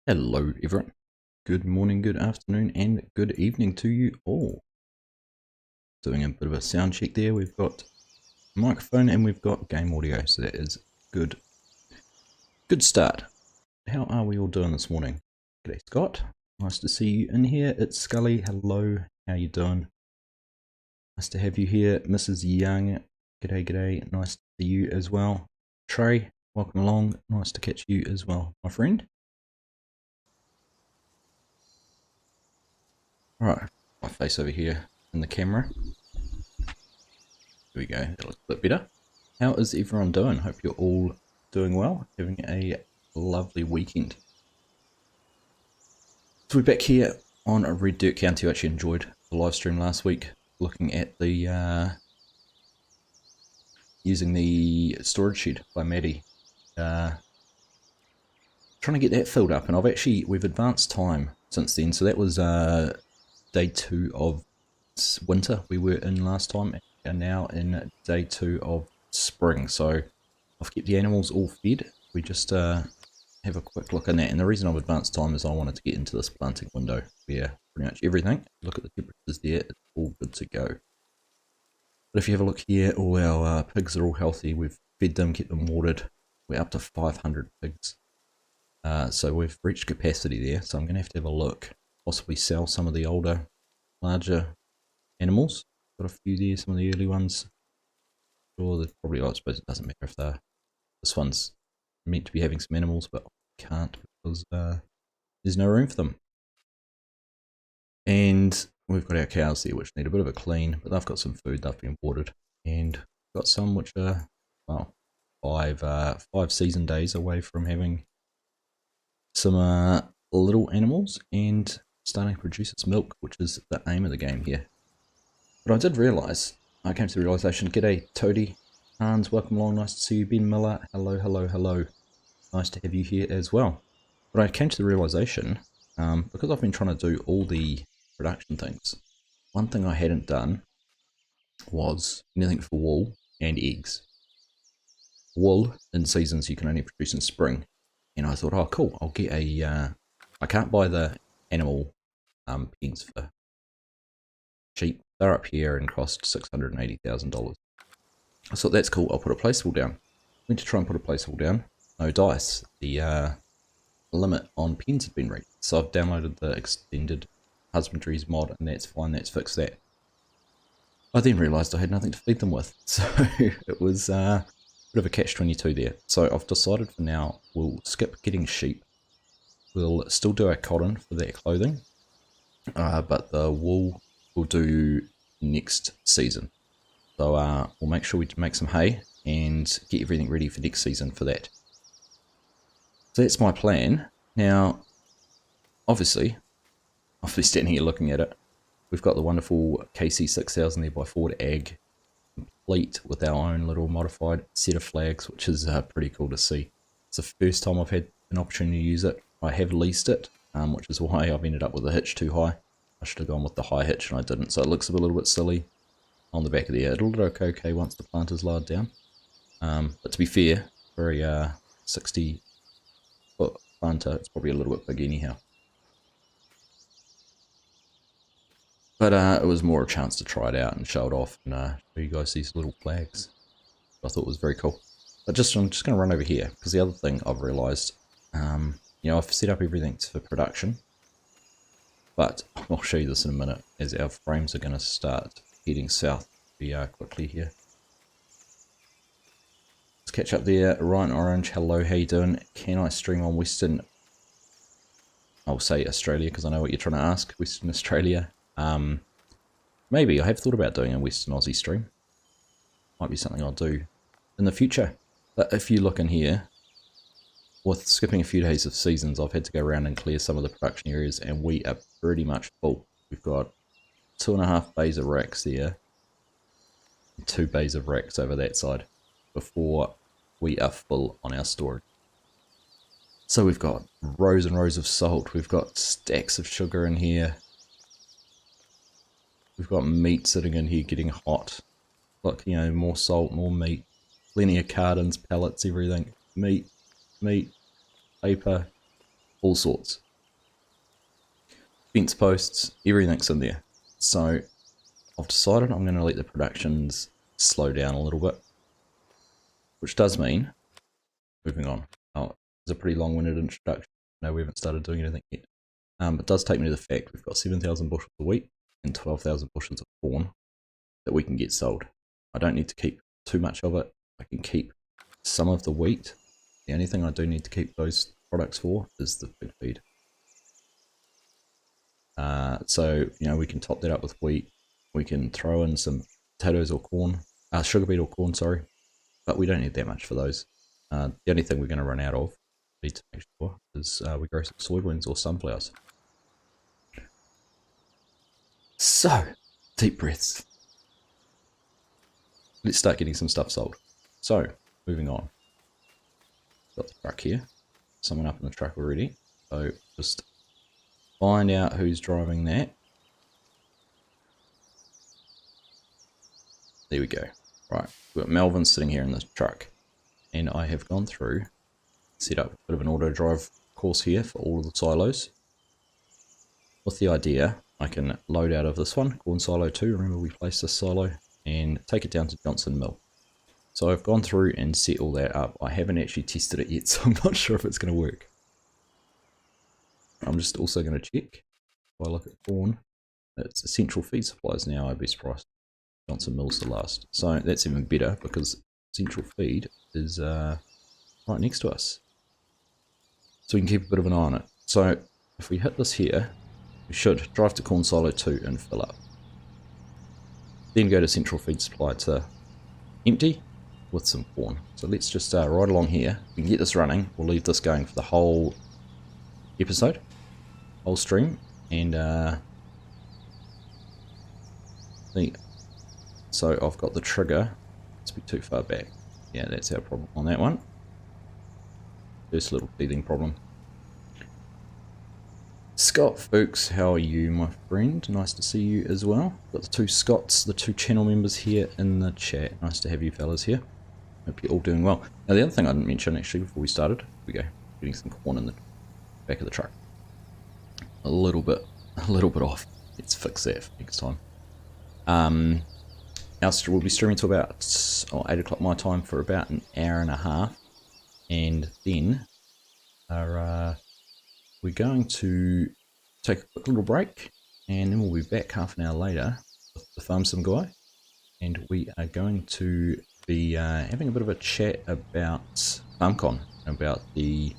Hello everyone. Good morning, good afternoon, and good evening to you all. Doing a bit of a sound check there. We've got microphone and we've got game audio, so that is good. Good start. How are we all doing this morning? G'day Scott. Nice to see you in here. It's Scully. Hello. How you doing? Nice to have you here. Mrs. Young. G'day, g'day. Nice to see you as well. Trey, welcome along. Nice to catch you as well, my friend. Alright, my face over here in the camera. There we go, that looks a bit better. How is everyone doing? Hope you're all doing well, having a lovely weekend. So we're back here on a Red Dirt County. I actually enjoyed the live stream last week, looking at the using the storage shed by Maddie. Trying to get that filled up, and we've advanced time since then. So that was day 2 of winter we were in last time, and now in day 2 of spring. So I've kept the animals all fed. We just have a quick look in that, and the reason I've advanced time is I wanted to get into this planting window where pretty much everything, look at the temperatures there, it's all good to go. But if you have a look here, all our pigs are all healthy. We've fed them, kept them watered. We're up to 500 pigs. So we've reached capacity there, so I'm going to have a look, possibly sell some of the older, larger animals. Got a few there, some of the early ones. Sure, they're probably, I suppose it doesn't matter if this one's meant to be having some animals, but I can't because there's no room for them. And we've got our cows there which need a bit of a clean, but they've got some food, they've been watered, and got some which are, well, five season days away from having some little animals and starting to produce its milk, which is the aim of the game here. But I did realise, I came to the realisation, g'day Toady, Hans, welcome along, nice to see you, Ben Miller, hello, hello, hello, nice to have you here as well. But I came to the realisation, because I've been trying to do all the production things, one thing I hadn't done was anything for wool and eggs. Wool in seasons you can only produce in spring, and I thought, oh cool, I'll get a, I can't buy the animal pens for cheap. They're up here and cost $680,000. I thought that's cool, I'll put a placeable down. Went to try and put a placeable down, no dice. The limit on pens had been reached. So I've downloaded the extended husbandries mod, and that's fine, that's fixed that. I then realised I had nothing to feed them with, so it was a bit of a catch-22 there. So I've decided for now we'll skip getting sheep. We'll still do our cotton for their clothing, but the wool we'll do next season. So we'll make sure we make some hay and get everything ready for next season for that. So that's my plan. Now, obviously, I'll be standing here looking at it. We've got the wonderful KC6000 there by Ford Ag, complete with our own little modified set of flags, which is pretty cool to see. It's the first time I've had an opportunity to use it. I have leased it, which is why I've ended up with a hitch too high. I should have gone with the high hitch and I didn't, so it looks a little bit silly on the back of there. It'll look okay once the plant is lowered down. But to be fair, for a 60-foot planter, it's probably a little bit big anyhow. But it was more a chance to try it out and show it off and show you guys these little flags. I thought was very cool. But I'm just going to run over here, because the other thing I've realised, you know, I've set up everything for production, but I'll show you this in a minute as our frames are going to start heading south pretty quickly here. Let's catch up there. Ryan Orange, hello, how you doing? Can I stream on Western, I'll say Australia because I know what you're trying to ask, Western Australia. Maybe I have thought about doing a Western Aussie stream. Might be something I'll do in the future. But if you look in here, with skipping a few days of seasons, I've had to go around and clear some of the production areas, and we are pretty much full. We've got 2.5 bays of racks there, and 2 bays of racks over that side, before we are full on our storage. So we've got rows and rows of salt, we've got stacks of sugar in here. We've got meat sitting in here getting hot. Look, you know, more salt, more meat. Plenty of cartons, pallets, everything. Meat, paper. all sorts. Fence posts, everything's in there. So I've decided I'm going to let the productions slow down a little bit, which does mean, moving on. Oh, it's a pretty long-winded introduction. No, we haven't started doing anything yet. It does take me to the fact we've got 7,000 bushels of wheat and 12,000 bushels of corn that we can get sold. I don't need to keep too much of it. I can keep some of the wheat. The only thing I do need to keep those products for is the pig feed. So, we can top that up with wheat. We can throw in some potatoes or corn, sugar beet or corn, sorry, but we don't need that much for those. The only thing we're going to run out of, need to make sure, is we grow some soybeans or sunflowers. So, deep breaths. Let's start getting some stuff sold. So, moving on. Got the truck here. Someone up in the truck already. So, just find out who's driving that. There we go. Right, we've got Melvin sitting here in the truck. And I have gone through, set up a bit of an auto drive course here for all of the silos. With the idea, I can load out of this one, corn silo 2, remember we placed this silo, and take it down to Johnson Mill. So I've gone through and set all that up. I haven't actually tested it yet, so I'm not sure if it's going to work. I'm just also going to check. If I look at corn, it's Essential Feed Supplies now our best price. Johnson Mill's the last. So that's even better because Essential Feed is right next to us. So we can keep a bit of an eye on it. So if we hit this here, we should drive to corn silo 2 and fill up. Then go to Central Feed Supply to empty with some corn. So let's just ride along here. We can get this running. We'll leave this going for the whole episode, whole stream, and so I've got the trigger. Let's be too far back. Yeah, that's our problem on that one. First little teething problem. Scott Fuchs, how are you, my friend? Nice to see you as well. Got the two Scotts, the two channel members here in the chat. Nice to have you fellas here. Hope you're all doing well. Now the other thing I didn't mention actually before we started, here we go, getting some corn in the back of the truck. A little bit off. Let's fix that for next time. We'll be streaming to about 8 o'clock my time for about an hour and a half, and then we're going to take a quick little break, and then we'll be back half an hour later with the Farm Sim guy, and we are going to be having a bit of a chat about FarmCon, about the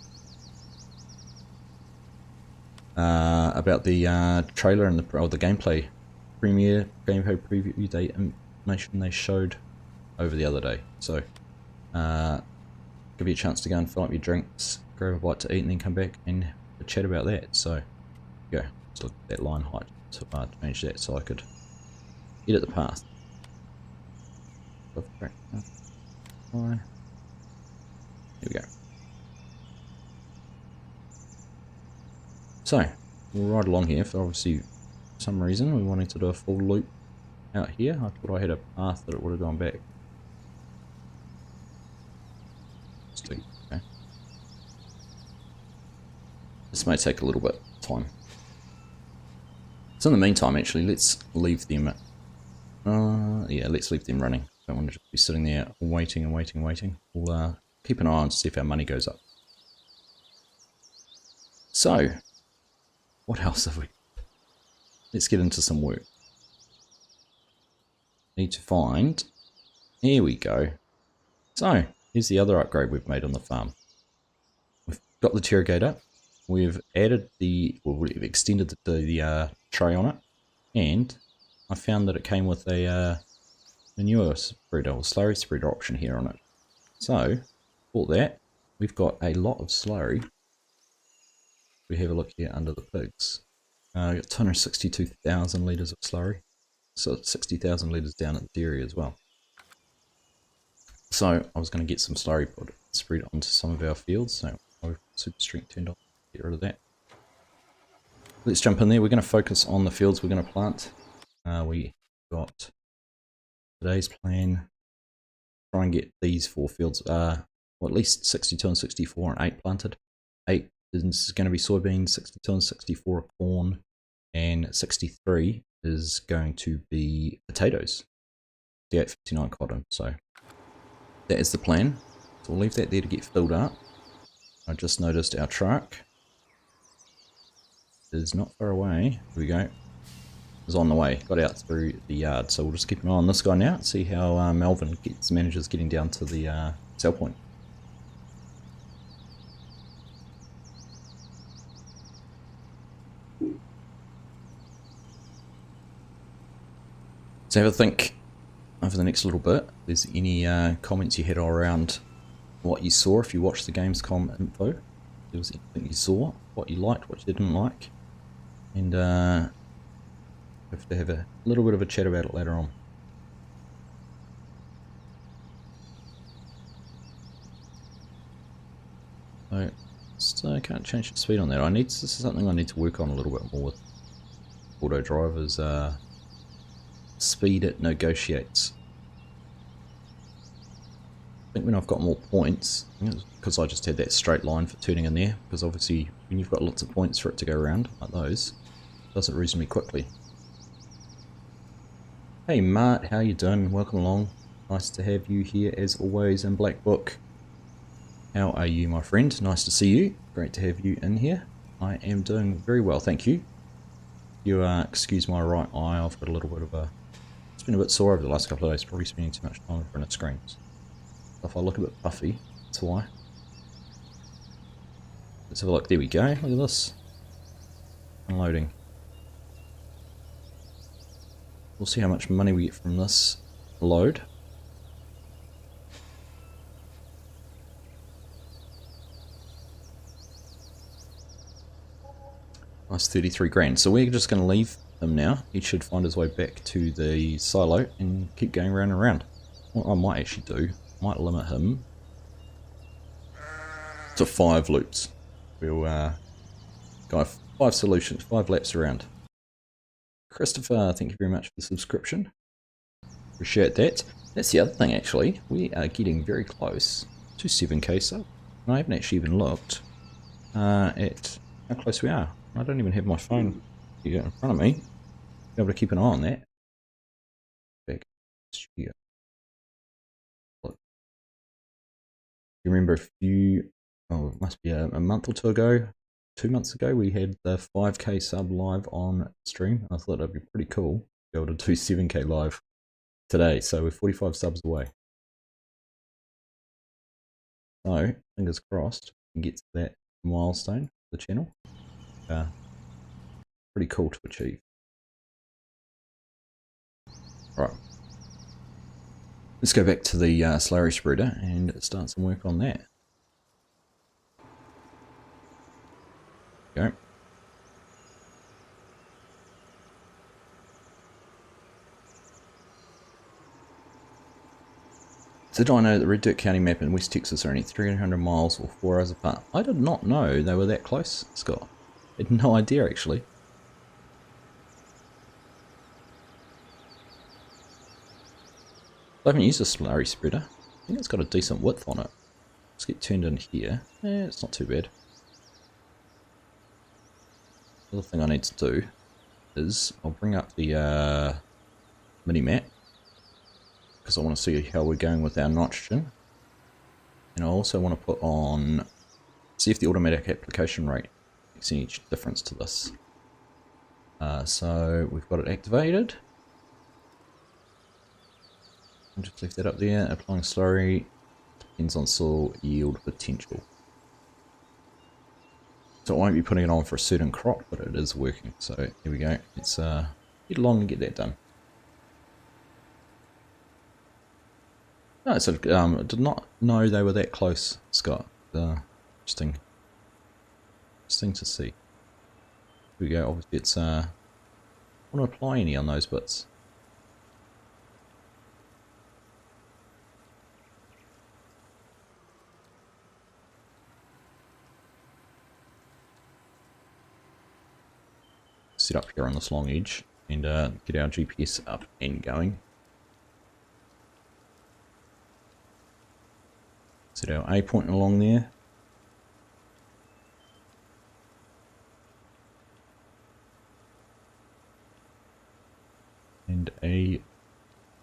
trailer and the gameplay preview day information they showed over the other day. So give you a chance to go and fill up your drinks, grab a bite to eat, and then come back and chat about that. So go, let's look at that line height to change that so I could edit the path. There we go. So we'll ride along here. For obviously some reason we wanted to do a full loop out here. I thought I had a path that it would have gone back. Okay. This may take a little bit of time. So in the meantime, actually, let's leave them. Let's leave them running. Don't want to just be sitting there waiting and waiting and waiting. We'll keep an eye on to see if our money goes up. So, what else have we? Let's get into some work. Need to find. Here we go. So, here's the other upgrade we've made on the farm. We've got the Terrogator. We've added we've extended the tray on it, and I found that it came with a manure spreader or slurry spreader option here on it. So, for that, we've got a lot of slurry. We have a look here under the pigs. We've got 262,000 litres of slurry. So 60,000 litres down at the dairy as well. So I was going to get some slurry spread onto some of our fields. So I've super strength turned on. Get rid of that. Let's jump in there. We're going to focus on the fields we're going to plant. We got today's plan. Try and get these 4 fields, at least 62 and 64 and 8 planted. 8 is going to be soybeans, 62 and 64 corn, and 63 is going to be potatoes, 58.59 cotton. So that is the plan. So we'll leave that there to get filled up. I just noticed our truck is not far away. Here we go. Is on the way. Got out through the yard. So we'll just keep an eye on this guy now and see how Melvin manages getting down to the sell point. So have a think over the next little bit. If there's any comments you had around what you saw, if you watched the Gamescom info, if there was anything you saw, what you liked, what you didn't like, and have to have a little bit of a chat about it later on. So just can't change the speed on that. This is something I need to work on a little bit more with auto drivers. Speed it negotiates. I think when I've got more points, because I just had that straight line for turning in there, because obviously when you've got lots of points for it to go around like those, it does it reasonably quickly. Hey Mart, how you doing? Welcome along. Nice to have you here as always in Black Book. How are you, my friend? Nice to see you. Great to have you in here. I am doing very well, thank you. You excuse my right eye, I've got a little bit of a... It's been a bit sore over the last couple of days, probably spending too much time in front of screens. If I look a bit puffy, that's why. Let's have a look, there we go, look at this. Unloading. We'll see how much money we get from this load. Nice 33 grand. So we're just going to leave him now. He should find his way back to the silo and keep going round and round. What I might actually do, I might limit him to 5 loops. We'll go 5 solutions, 5 laps around. Christopher, thank you very much for the subscription. Appreciate that. That's the other thing actually. We are getting very close to 7k sub. And I haven't actually even looked at how close we are. I don't even have my phone here in front of me. Be able to keep an eye on that. Back here. Look. You remember it must be a month or two ago, 2 months ago, we had the 5k sub live on stream. I thought that'd be pretty cool to be able to do 7k live today. So we're 45 subs away. So fingers crossed we can get to that milestone for the channel. Pretty cool to achieve. Right, let's go back to the slurry spreader and start some work on that. Go. Did I know that the Red Dirt County map in West Texas are only 300 miles or 4 hours apart? I did not know they were that close, Scott. I had no idea actually. I haven't used a slurry spreader. I think it's got a decent width on it. Let's get turned in here. It's not too bad. The other thing I need to do is I'll bring up the mini map because I want to see how we're going with our nitrogen, and I also want to put on, see if the automatic application rate makes any difference to this. So we've got it activated. I'll just leave that up there. Applying slurry depends on soil yield potential. So I won't be putting it on for a certain crop, but it is working. So here we go. It's get along and get that done. No, so I did not know they were that close, Scott. Interesting to see. Here we go. Obviously, it's I want to apply any on those bits. Set up here on this long edge and get our GPS up and going. Set our A point along there.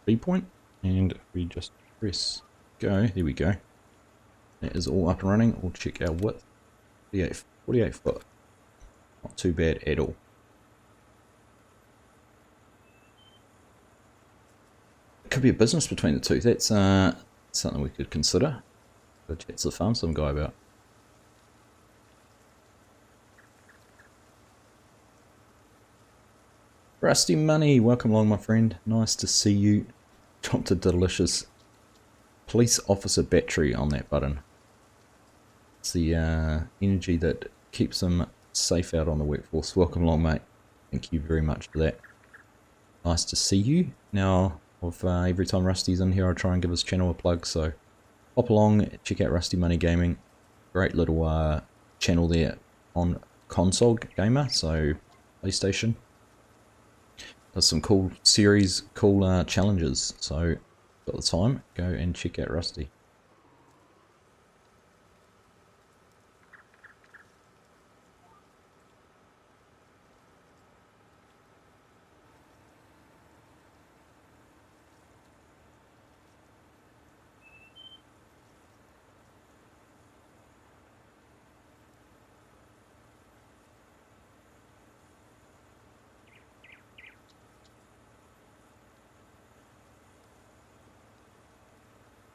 B point, and we just press go. There we go. That is all up and running. We'll check our width. 48 foot. Not too bad at all. Could be a business between the two. That's something we could consider. Go chat to the farm some guy about. Rusty Money, welcome along my friend. Nice to see you. Dropped a delicious police officer battery on that button. It's the energy that keeps them safe out on the workforce. Welcome along, mate. Thank you very much for that. Nice to see you. Now, every time Rusty's in here, I try and give his channel a plug, so hop along, check out Rusty Money Gaming. Great little channel there on console gamer, so PlayStation. Does some cool series, cool challenges, so got the time, go and check out Rusty.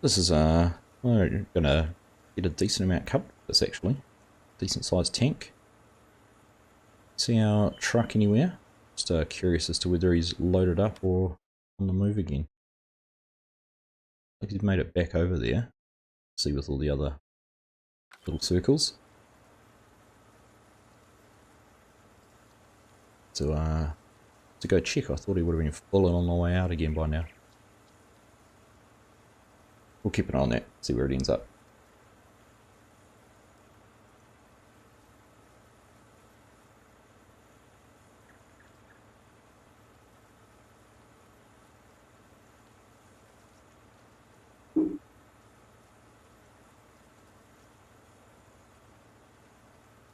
This is we're gonna get a decent amount covered. This actually, decent sized tank. See our truck anywhere? Just curious as to whether he's loaded up or on the move again. I think he's made it back over there. See with all the other little circles. To go check. I thought he would have been full on the way out again by now. We'll keep an eye on that, see where it ends up.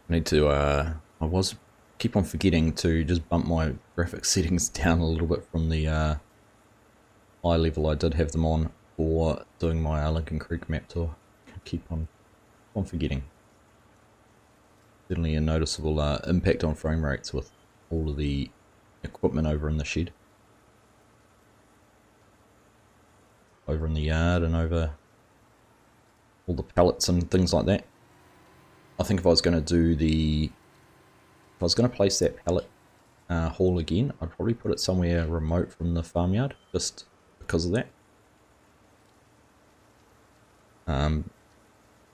I need to, I keep on forgetting to just bump my graphics settings down a little bit from the high level I did have them on for doing my Lincoln Creek map tour. Keep on forgetting. Certainly a noticeable impact on frame rates with all of the equipment over in the shed. Over in the yard and over all the pallets and things like that. I think if I was going to place that pallet haul again, I'd probably put it somewhere remote from the farmyard, just because of that.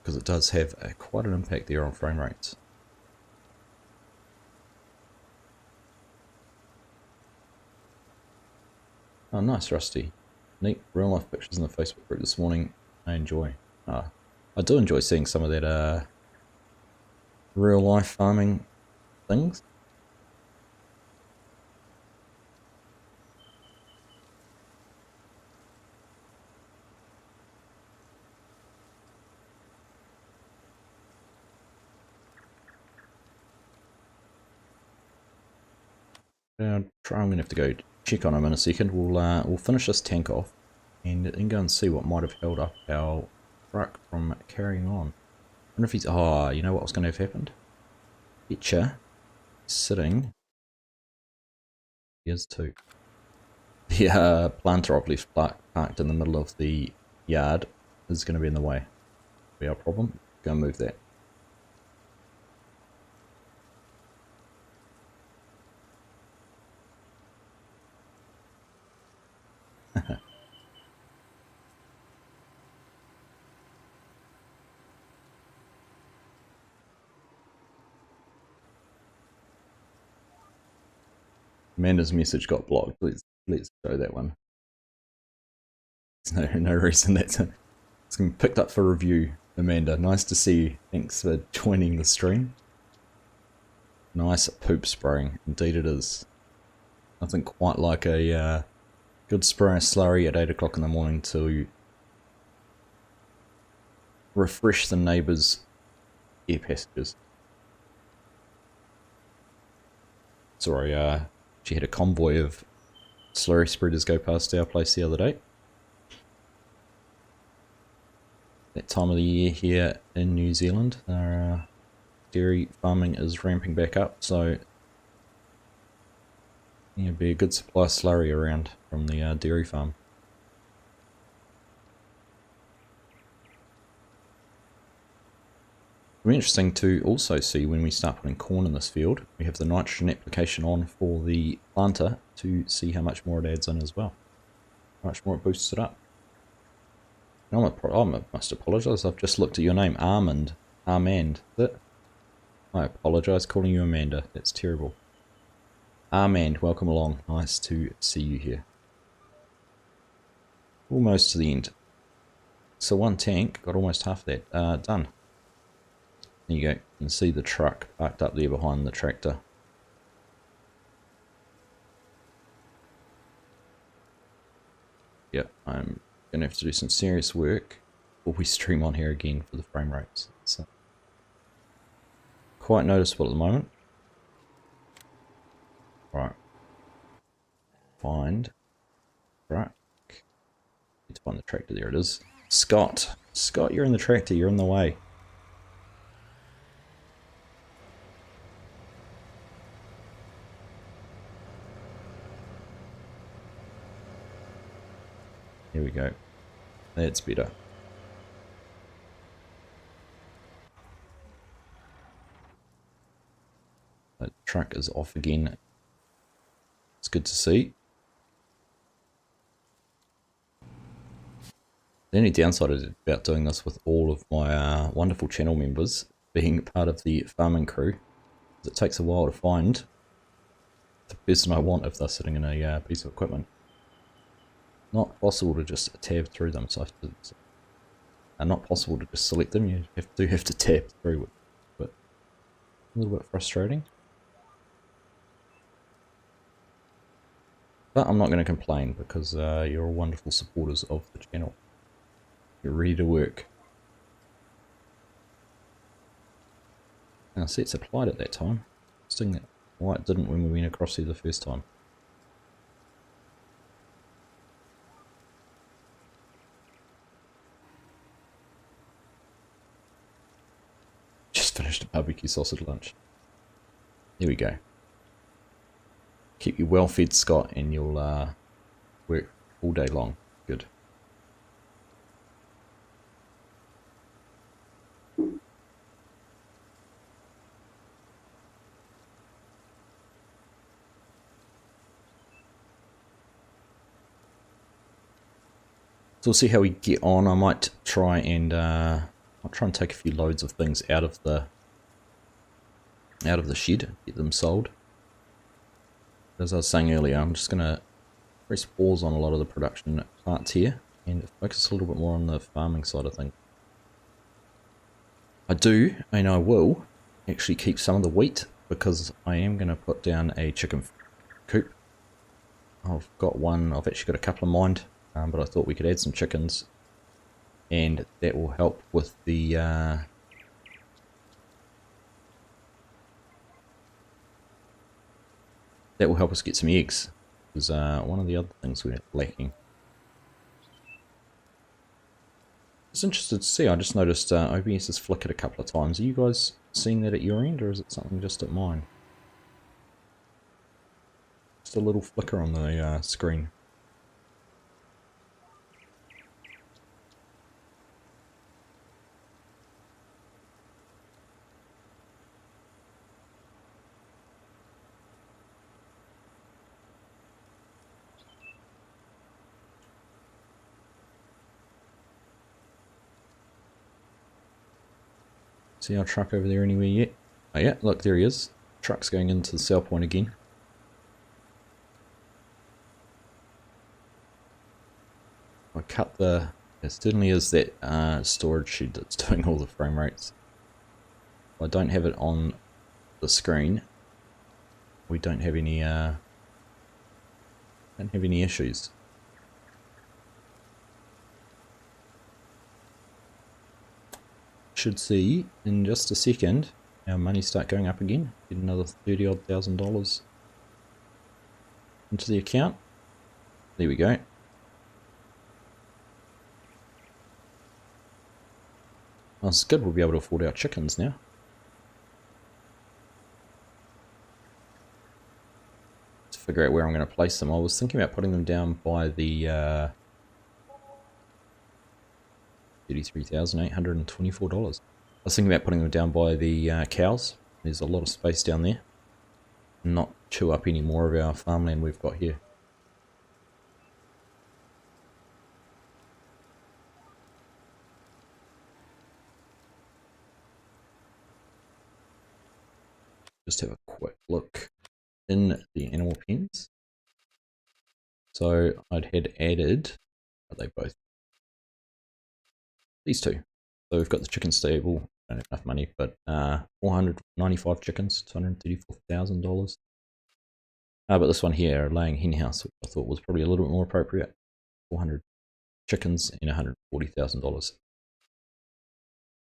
Because it does have quite an impact there on frame rates. Oh, nice, Rusty. Neat real life pictures in the Facebook group this morning. I enjoy. I do enjoy seeing some of that real life farming things. I'm gonna have to go check on him in a second. We'll finish this tank off and then go and see what might have held up our truck from carrying on. I wonder if he's, oh, you know what was going to have happened? Betcha sitting. Here's two. The planter I've left parked in the middle of the yard is going to be in the way. Be our problem. Go and move that. Amanda's message got blocked. Let's go that one. There's no reason it's been picked up for review. Amanda, nice to see you. Thanks for joining the stream. Nice poop spraying, indeed it is. Nothing quite like a good spray of slurry at 8 o'clock in the morning to refresh the neighbours' air passages. Sorry, she had a convoy of slurry spreaders go past our place the other day. That time of the year here in New Zealand, our dairy farming is ramping back up, so there'll be a good supply of slurry around from the dairy farm. It'll be interesting to also see when we start putting corn in this field. We have the nitrogen application on for the planter to see how much more it adds in as well. How much more it boosts it up. I must apologise, I've just looked at your name, Armand. Is it? I apologise calling you Amanda, that's terrible. Armand, welcome along, nice to see you here. Almost to the end. So one tank, got almost half that done. There you go, you can see the truck parked up there behind the tractor. Yeah, I'm going to have to do some serious work before we stream on here again for the frame rates. It's quite noticeable at the moment. Right. Find truck. Need to find the tractor, there it is. Scott, you're in the tractor, you're in the way. Here we go. That's better. The truck is off again. It's good to see. The only downside about doing this with all of my wonderful channel members being part of the farming crew is it takes a while to find the person I want if they're sitting in a piece of equipment. Not possible to just tab through them, so not possible to just select them. You have to tab through it, but a little bit frustrating. But I'm not going to complain because you're all wonderful supporters of the channel. You're ready to work. Now, see, it's applied at that time. Interesting that why it didn't when we went across here the first time. Finished a barbecue sausage lunch. There we go. Keep you well fed, Scott, and you'll work all day long. Good. So we'll see how we get on. I might try and I'll try and take a few loads of things out of the shed, get them sold. As I was saying earlier, I'm just going to press pause on a lot of the production parts here and focus a little bit more on the farming side of things. I will actually keep some of the wheat because I am going to put down a chicken coop. I've actually got a couple in mind, but I thought we could add some chickens. And that will help with the that will help us get some eggs. Because one of the other things we're lacking. It's interested to see. I just noticed OBS has flickered a couple of times. Are you guys seeing that at your end, or is it something just at mine? Just a little flicker on the screen. See our truck over there anywhere yet? Oh yeah, look, there he is. Truck's going into the sell point again. I cut the... It certainly is that storage shed that's doing all the frame rates. I don't have it on the screen. We don't have any issues. Should see in just a second our money start going up again. Get another $30,000 into the account. There we go. That's good, we'll be able to afford our chickens now. To figure out where I'm going to place them, I was thinking about putting them down by the $33,824. I was thinking about putting them down by the cows. There's a lot of space down there. Not chew up any more of our farmland we've got here. Just have a quick look in the animal pens. So I'd had added, are they both? These two. So we've got the chicken stable, don't have enough money, but 495 chickens, $234,000. But this one here, laying hen house, which I thought was probably a little bit more appropriate. 400 chickens and $140,000.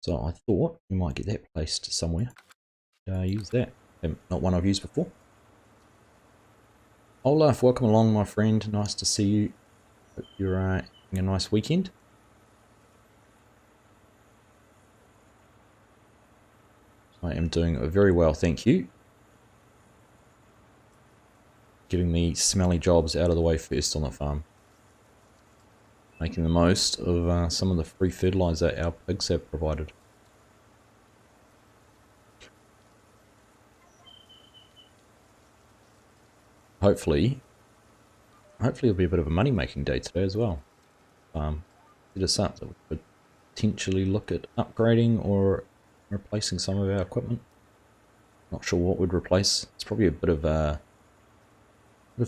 So I thought we might get that placed somewhere. Use that. Not one I've used before. Olaf, welcome along, my friend. Nice to see you. Hope you're having a nice weekend. I am doing very well, thank you. Getting the smelly jobs out of the way first on the farm. Making the most of some of the free fertilizer our pigs have provided. Hopefully it'll be a bit of a money making day today as well. Set us up that we could potentially look at upgrading or replacing some of our equipment. Not sure what we'd replace. It's probably a bit of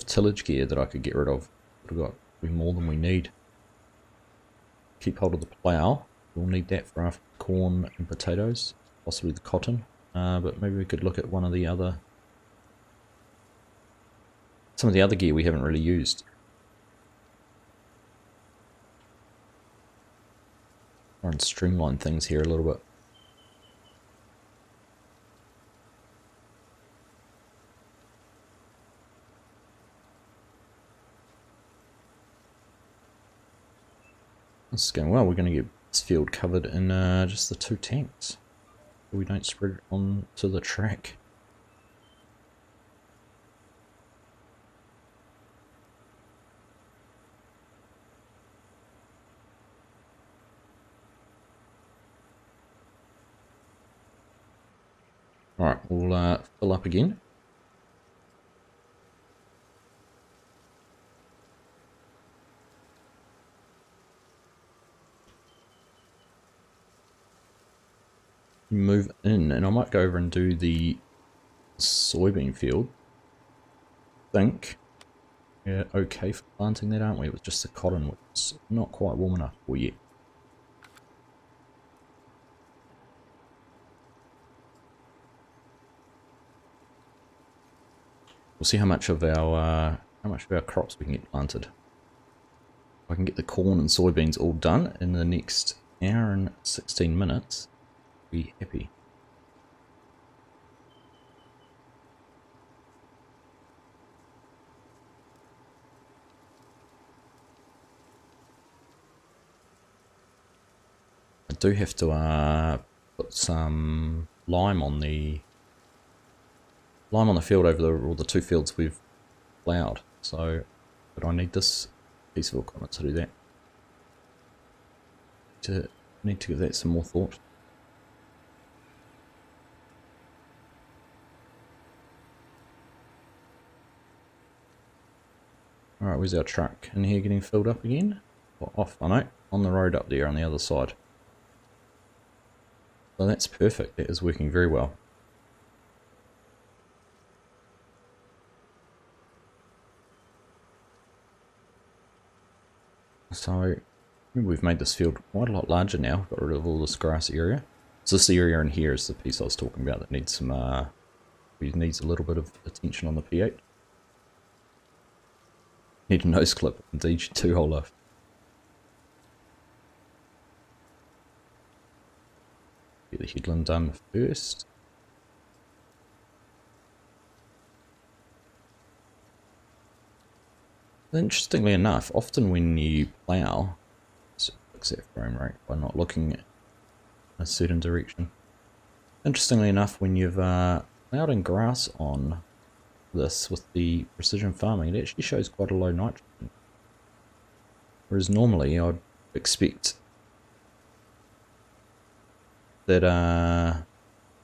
tillage gear that I could get rid of. We've got more than we need. Keep hold of the plough. We'll need that for our corn and potatoes, possibly the cotton. But maybe we could look at some of the other gear we haven't really used. Try and streamline things here a little bit. This is going well. We're going to get this field covered in just the 2 tanks, so we don't spread it onto the track. Alright, we'll fill up again. Move in, and I might go over and do the soybean field. I think we're okay for planting that, aren't we? It was just the cotton, which is not quite warm enough for yet. We'll see how much of our crops we can get planted. If I can get the corn and soybeans all done in the next hour and 16 minutes, I'll be happy. I do have to put some lime on the field over all the 2 fields we've ploughed. So, but I need this piece of equipment to do that. Need to give that some more thought. Alright, where's our truck? In here getting filled up again? Or off, I know, on the road up there on the other side. So that's perfect, that is working very well. So, we've made this field quite a lot larger now. Got rid of all this grass area. So this area in here is the piece I was talking about that needs some, needs a little bit of attention on the P8. Need a nose clip, indeed, too, Olaf. Get the headland done first. Interestingly enough, often when you plough, let's fix that frame rate by not looking in a certain direction. Interestingly enough, when you've ploughed in grass on this with the precision farming, it actually shows quite a low nitrogen. Whereas normally I'd expect that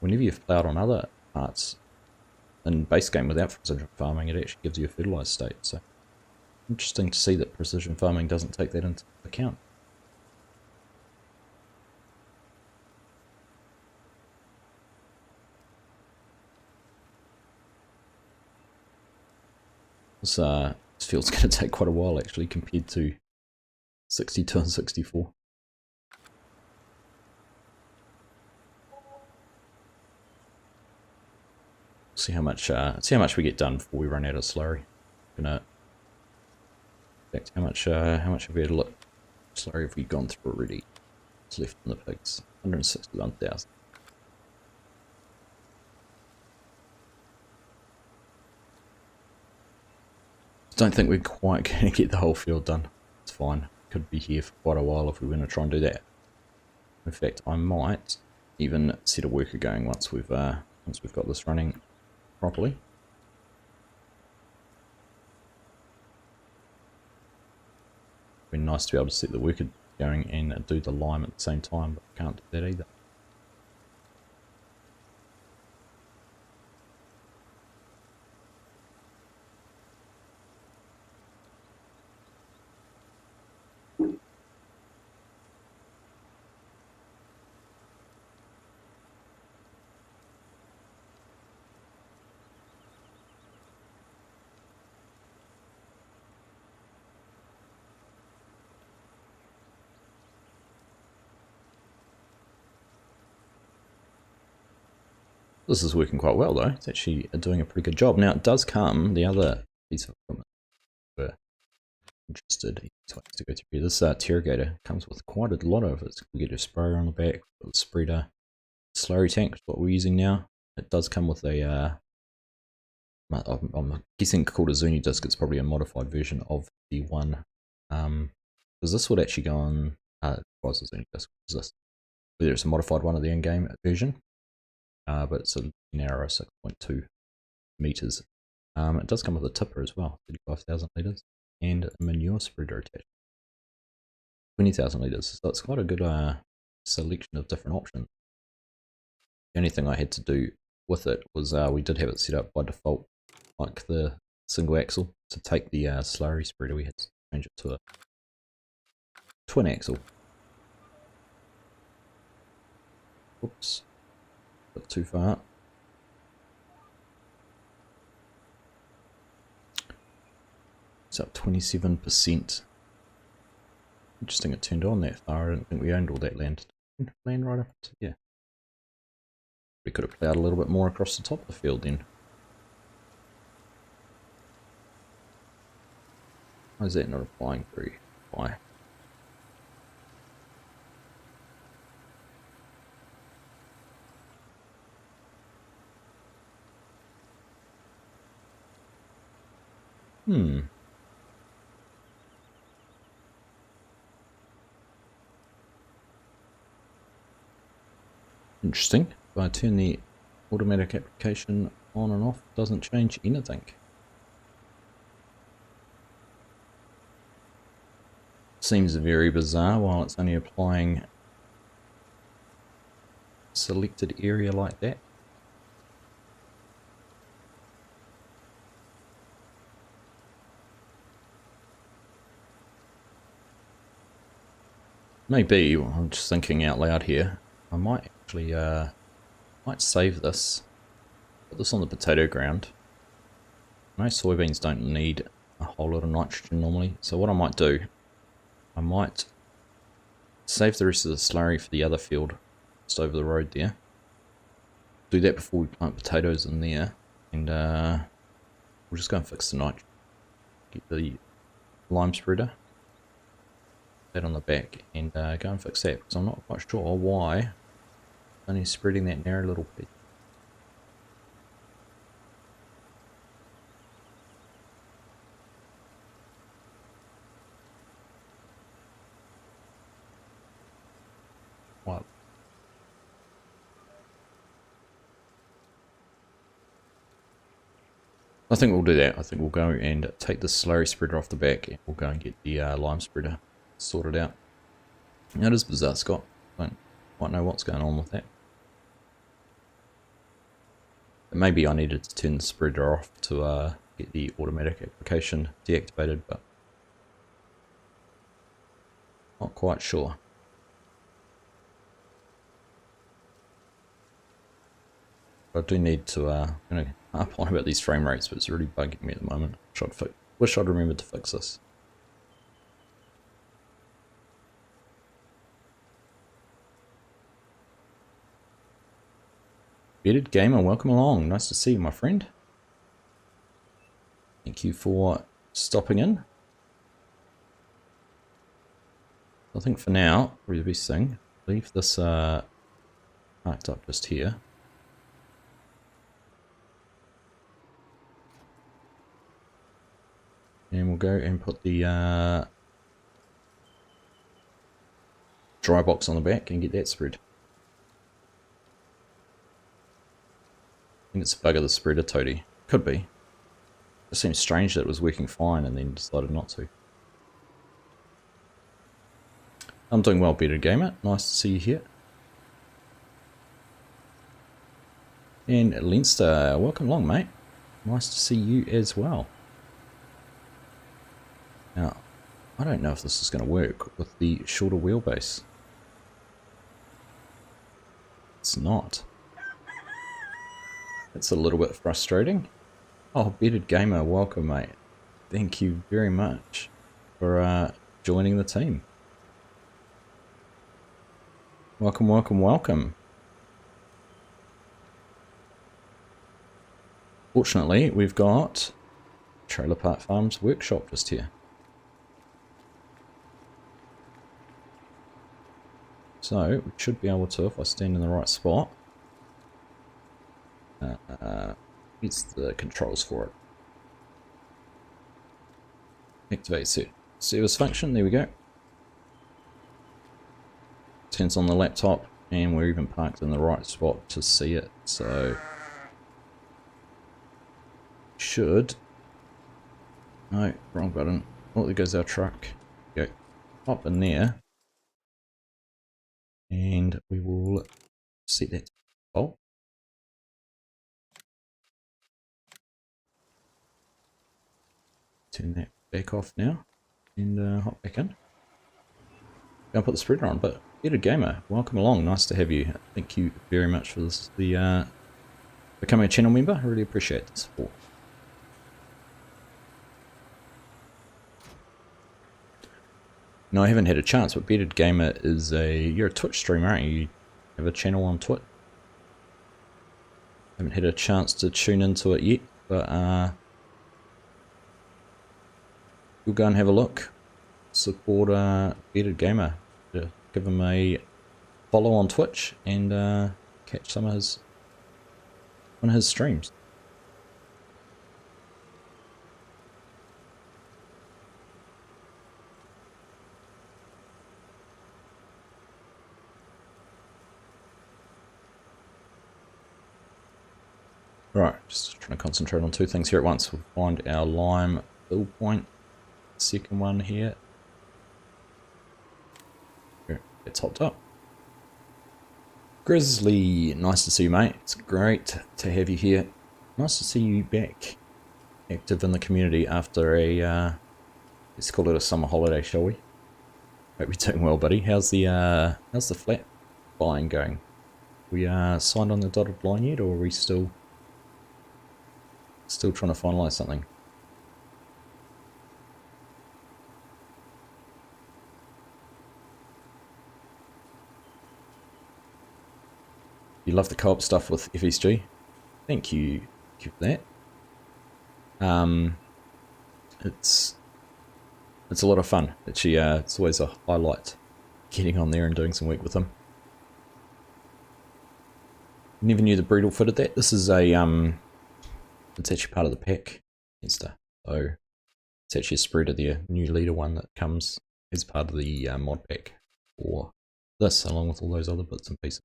whenever you've ploughed on other parts in base game without precision farming, it actually gives you a fertilized state. So interesting to see that precision farming doesn't take that into account. This field's going to take quite a while actually compared to 62 and 64. See how much we get done before we run out of slurry. Gonna check how much have we had a look. Slurry have we gone through already? What's left in the pigs? 161,000. Don't think we're quite going to get the whole field done. It's fine. Could be here for quite a while if we want to try and do that. In fact, I might even set a worker going once we've got this running properly. It'd be nice to be able to set the worker going and do the lime at the same time, but I can't do that either. This is working quite well though. It's actually doing a pretty good job. Now it does come, the other piece of equipment we're interested in to go through here. This Terrogator comes with quite a lot of it. We get a sprayer on the back, the spreader, slurry tank, which is what we're using now. It does come with a, I'm guessing called a Zuni disc. It's probably a modified version of the one, because this would actually go on, was a Zuni disc, what is this? Whether it's a modified one of the in-game version. But it's a narrow 6.2 meters. It does come with a tipper as well, 35,000 litres, and a manure spreader attached, 20,000 litres. So it's quite a good selection of different options. The only thing I had to do with it was we did have it set up by default, like the single axle. To take the slurry spreader, we had to change it to a twin axle. Oops. Too far. It's up 27%. Interesting it turned on that far. I didn't think we owned all that land. Land right up to here. We could have ploughed a little bit more across the top of the field then. Why is that not applying through? Why? Interesting. If I turn the automatic application on and off, it doesn't change anything. Seems very bizarre while it's only applying selected area like that. Maybe, I'm just thinking out loud here, I might actually might save this, put this on the potato ground. Most soybeans don't need a whole lot of nitrogen normally, so what I might do, I might save the rest of the slurry for the other field just over the road there. Do that before we plant potatoes in there, and we'll just go and fix the nitrogen. Get the lime spreader, that on the back, and go and fix that, because I'm not quite sure why I'm only spreading that narrow little piece. I think we'll do that. I think we'll go and take the slurry spreader off the back and we'll go and get the lime spreader sorted out. That is bizarre, Scott. I don't quite know what's going on with that. Maybe I needed to turn the spreader off to get the automatic application deactivated, but not quite sure. I do need to, I'm going to harp on about these frame rates, but it's really bugging me at the moment. Wish I'd remembered to fix this. Bearded Gamer, welcome along. Nice to see you, my friend. Thank you for stopping in. I think for now, probably the best thing, leave this parked up just here. And we'll go and put the dry box on the back and get that spread. I think it's a bug of the spreader, Toady. Could be. It seems strange that it was working fine and then decided not to. I'm doing well, Bearded Gamer. Nice to see you here. And Leinster, welcome along, mate. Nice to see you as well. Now, I don't know if this is going to work with the shorter wheelbase. It's not. It's a little bit frustrating. Oh, Bearded Gamer, welcome, mate. Thank you very much for joining the team. Welcome, welcome, welcome. Fortunately, we've got Trailer Park Farms workshop just here. So, we should be able to, if I stand in the right spot, use the controls for it. Activate service function, there we go. Turns on the laptop, and we're even parked in the right spot to see it, so should, no, wrong button. Oh, there goes our truck. Go up in there, and we will set that to default. Turn that back off now, and hop back in. I'll put the spreader on, but Bearded Gamer, welcome along, nice to have you. Thank you very much for this, becoming a channel member. I really appreciate the support. No, I haven't had a chance, but Bearded Gamer is you're a Twitch streamer, aren't you? You have a channel on Twitch. Haven't had a chance to tune into it yet, but we'll go and have a look. Support Bearded Gamer. Give him a follow on Twitch and catch some of one of his streams. Right, just trying to concentrate on two things here at once. We'll find our lime fill point. Second one here. It's hopped up. Grizzly, nice to see you, mate. It's great to have you here. Nice to see you back active in the community after a let's call it a summer holiday, shall we? Hope you're doing well, buddy. How's the flat buying going? We signed on the dotted line yet, or are we still trying to finalize something? You love the co-op stuff with FSG. Thank you for that. It's a lot of fun. Actually, it's always a highlight getting on there and doing some work with them. Never knew the Breedle fitted that. This is a it's actually part of the pack, Insta. So it's actually a spreader there, new leader one that comes as part of the mod pack for this, along with all those other bits and pieces.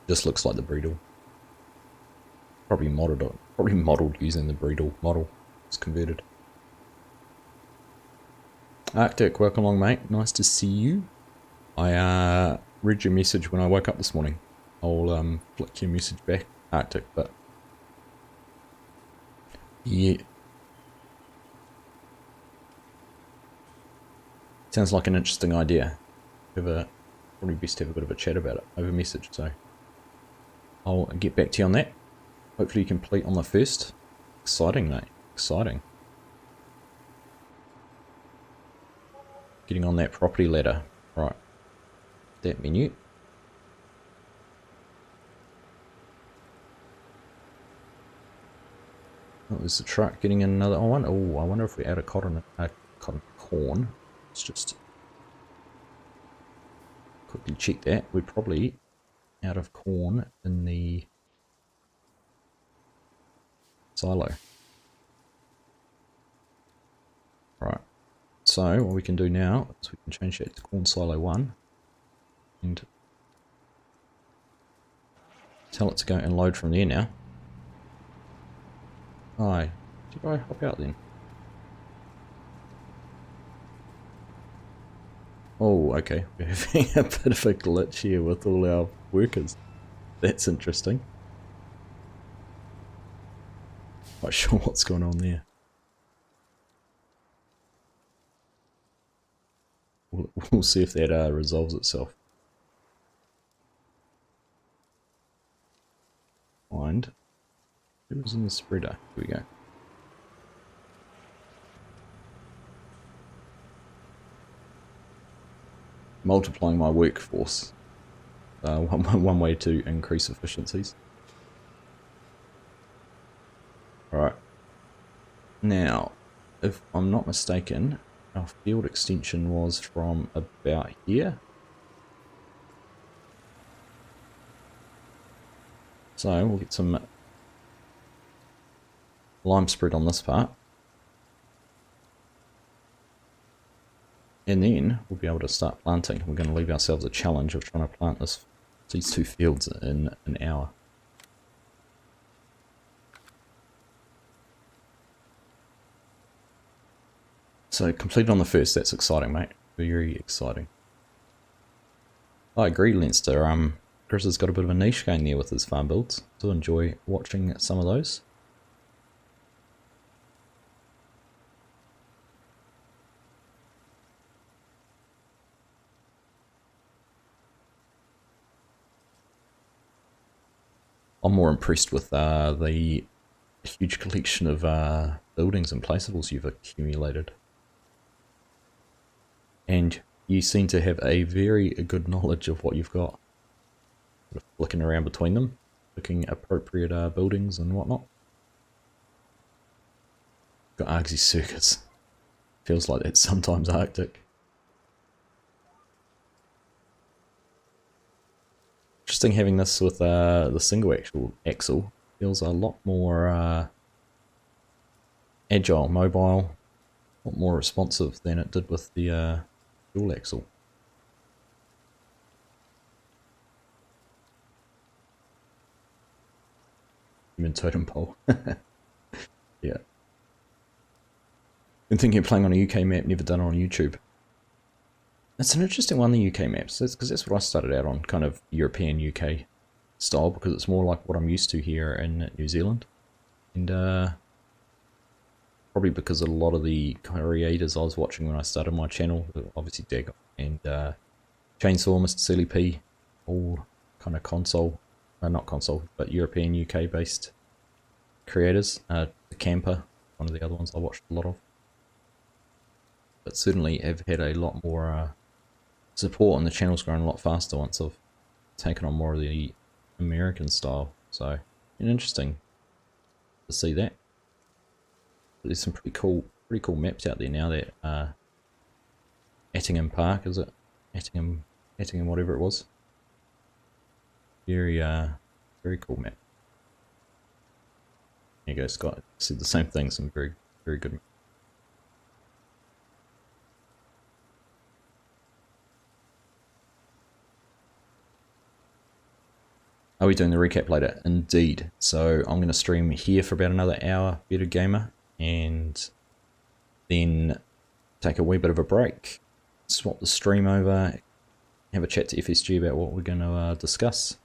Just looks like the Breedle. Probably modeled using the Breedle model. It's converted. Arctic, welcome along, mate. Nice to see you. I read your message when I woke up this morning. I'll flick your message back, Arctic, but yeah. Sounds like an interesting idea. Probably best to have a bit of a chat about it over message, so I'll get back to you on that. Hopefully you complete on the first. Exciting, mate. Exciting. Getting on that property ladder. Right. That menu. Oh, there's a truck getting in another one. Oh, I wonder if we're out of corn. Let's just quickly check that. We're probably out of corn in the silo. Right. So what we can do now is we can change that to corn silo 1 and tell it to go and load from there now. Hi. Did I hop out then? Oh, okay. We're having a bit of a glitch here with all our workers. That's interesting. Not sure what's going on there. We'll see if that resolves itself. Find who was in the spreader. Here we go. Multiplying my workforce. One way to increase efficiencies. Alright. Now, if I'm not mistaken, our field extension was from about here. So we'll get some lime spread on this part. And then we'll be able to start planting. We're going to leave ourselves a challenge of trying to plant these 2 fields in an hour. So completed on the first, that's exciting, mate. Very exciting. I agree, Leinster. Chris has got a bit of a niche going there with his farm builds. So enjoy watching some of those. I'm more impressed with the huge collection of buildings and placeables you've accumulated. And you seem to have a very good knowledge of what you've got. Sort of flicking around between them, looking appropriate buildings and whatnot. Got Argsy circuits. Feels like that sometimes, Arctic. Interesting having this with the single axle. Feels a lot more agile, mobile, a lot more responsive than it did with the dual axle. Human totem pole. Yeah. Been thinking of playing on a UK map, never done it on YouTube. It's an interesting one, the UK maps, because that's what I started out on, kind of European UK style, because it's more like what I'm used to here in New Zealand. And probably because a lot of the creators I was watching when I started my channel, obviously Dag and Chainsaw, Mr. Silly P, all kind of not console, but European UK based creators. The Camper, one of the other ones I watched a lot of. But certainly have had a lot more support, and the channel's grown a lot faster once I've taken on more of the American style. So, interesting to see that. But there's some pretty cool maps out there now. That Ettingham Park, is it? Ettingham, whatever it was. Very cool map. There you go, Scott. Said the same thing. Some very good. Are we doing the recap later? Indeed. So I'm going to stream here for about another hour, Bearded Gamer, and then take a wee bit of a break, swap the stream over, have a chat to FSG about what we're going to discuss.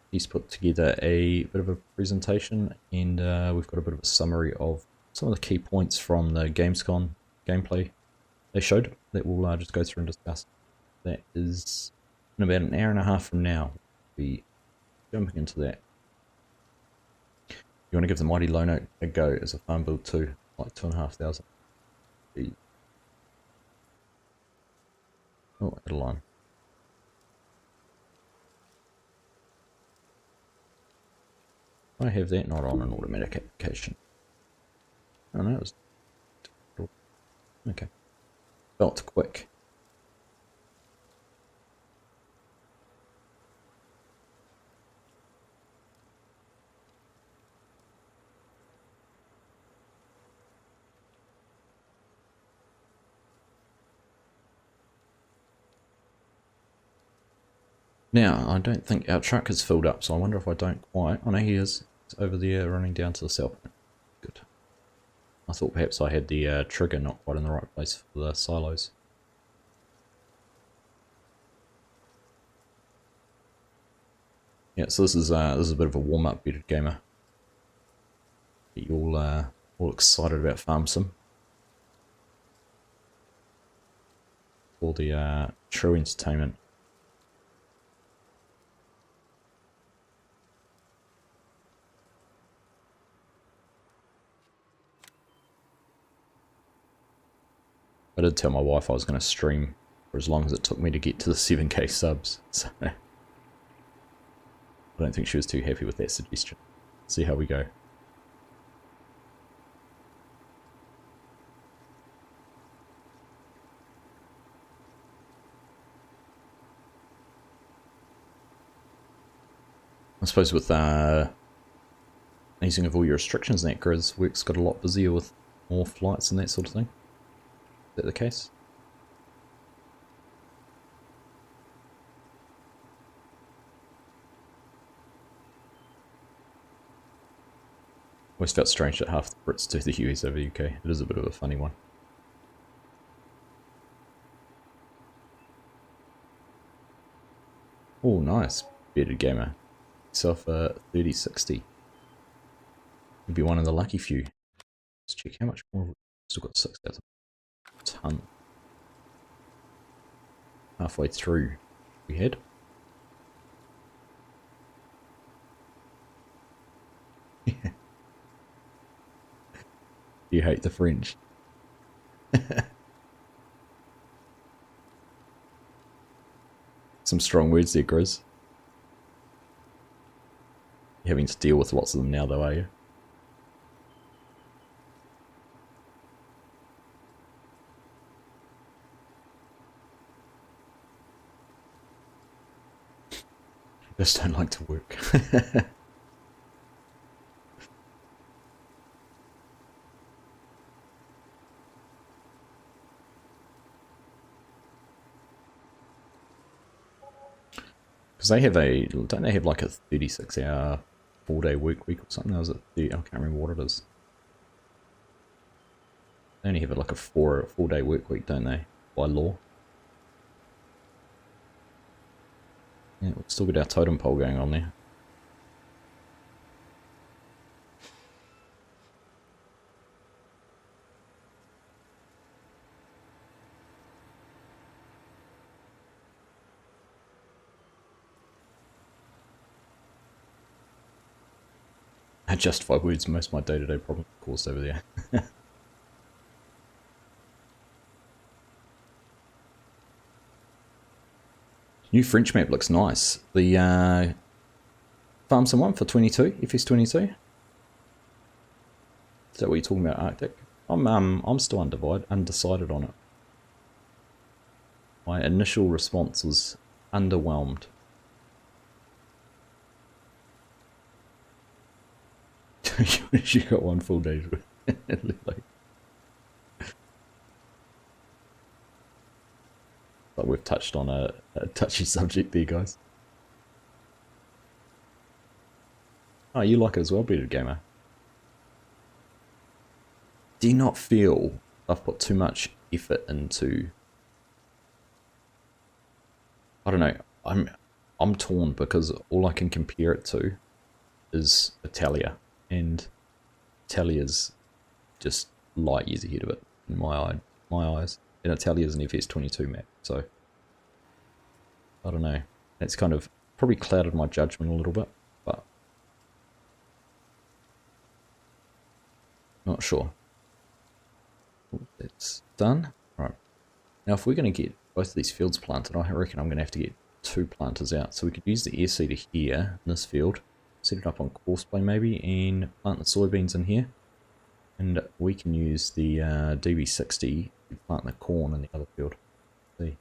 He's put together a bit of a presentation, and we've got a bit of a summary of some of the key points from the Gamescom gameplay they showed that we'll just go through and discuss. That is in about an hour and a half from now. We'll be jumping into that. You want to give the Mighty Lono a go as a farm build too, like 2,500. Oh, add a line. I have that not on an automatic application. Oh no, it was okay. Felt quick. Now, I don't think our truck is filled up, so I wonder if I don't quite. Oh no, he is. It's over there running down to the south. Good. I thought perhaps I had the trigger not quite in the right place for the silos. Yeah, so this is a bit of a warm-up, Bearded Gamer. Get you all excited about Farm Sim. For the true entertainment. I did tell my wife I was going to stream for as long as it took me to get to the 7k subs, so I don't think she was too happy with that suggestion. See how we go. I suppose with easing of all your restrictions and that, Grizz, work's got a lot busier with more flights and that sort of thing. Is that the case? Always felt strange that half the Brits do the US over the UK. It is a bit of a funny one. Oh, nice. Bearded Gamer. Yourself a 3060. You'd be one of the lucky few. Let's check how much more. Still got 6,000 ton. Halfway through we had. You hate the French. Some strong words there, Grizz. You're having to deal with lots of them now though, are you? I just don't like to work. Because they have don't they have like a 36-hour 4-day work week or something? Or is it 30, I can't remember what it is. They only have like a 4-day work week, don't they? By law. Yeah, we've still got our totem pole going on there. I justify words most of my day-to-day problems caused over there. New French map looks nice. The Farm Sim one for 22, FS22. Is that what you're talking about, Arctic? I'm still undecided on it. My initial response was underwhelmed. You got one full day. Like we've touched on a touchy subject there, guys. Oh, you like it as well, Bearded Gamer. Do you not feel I've put too much effort into... I don't know. I'm torn because all I can compare it to is Italia, and Italia's just light years ahead of it in my eyes. And Italia's an FS22 map, so I don't know. That's kind of probably clouded my judgment a little bit, but not sure. That's done. Right. Now if we're going to get both of these fields planted, I reckon I'm going to have to get 2 planters out. So we could use the air seeder here in this field, set it up on courseplay maybe, and plant the soybeans in here. And we can use the DB60 to plant the corn in the other field. See.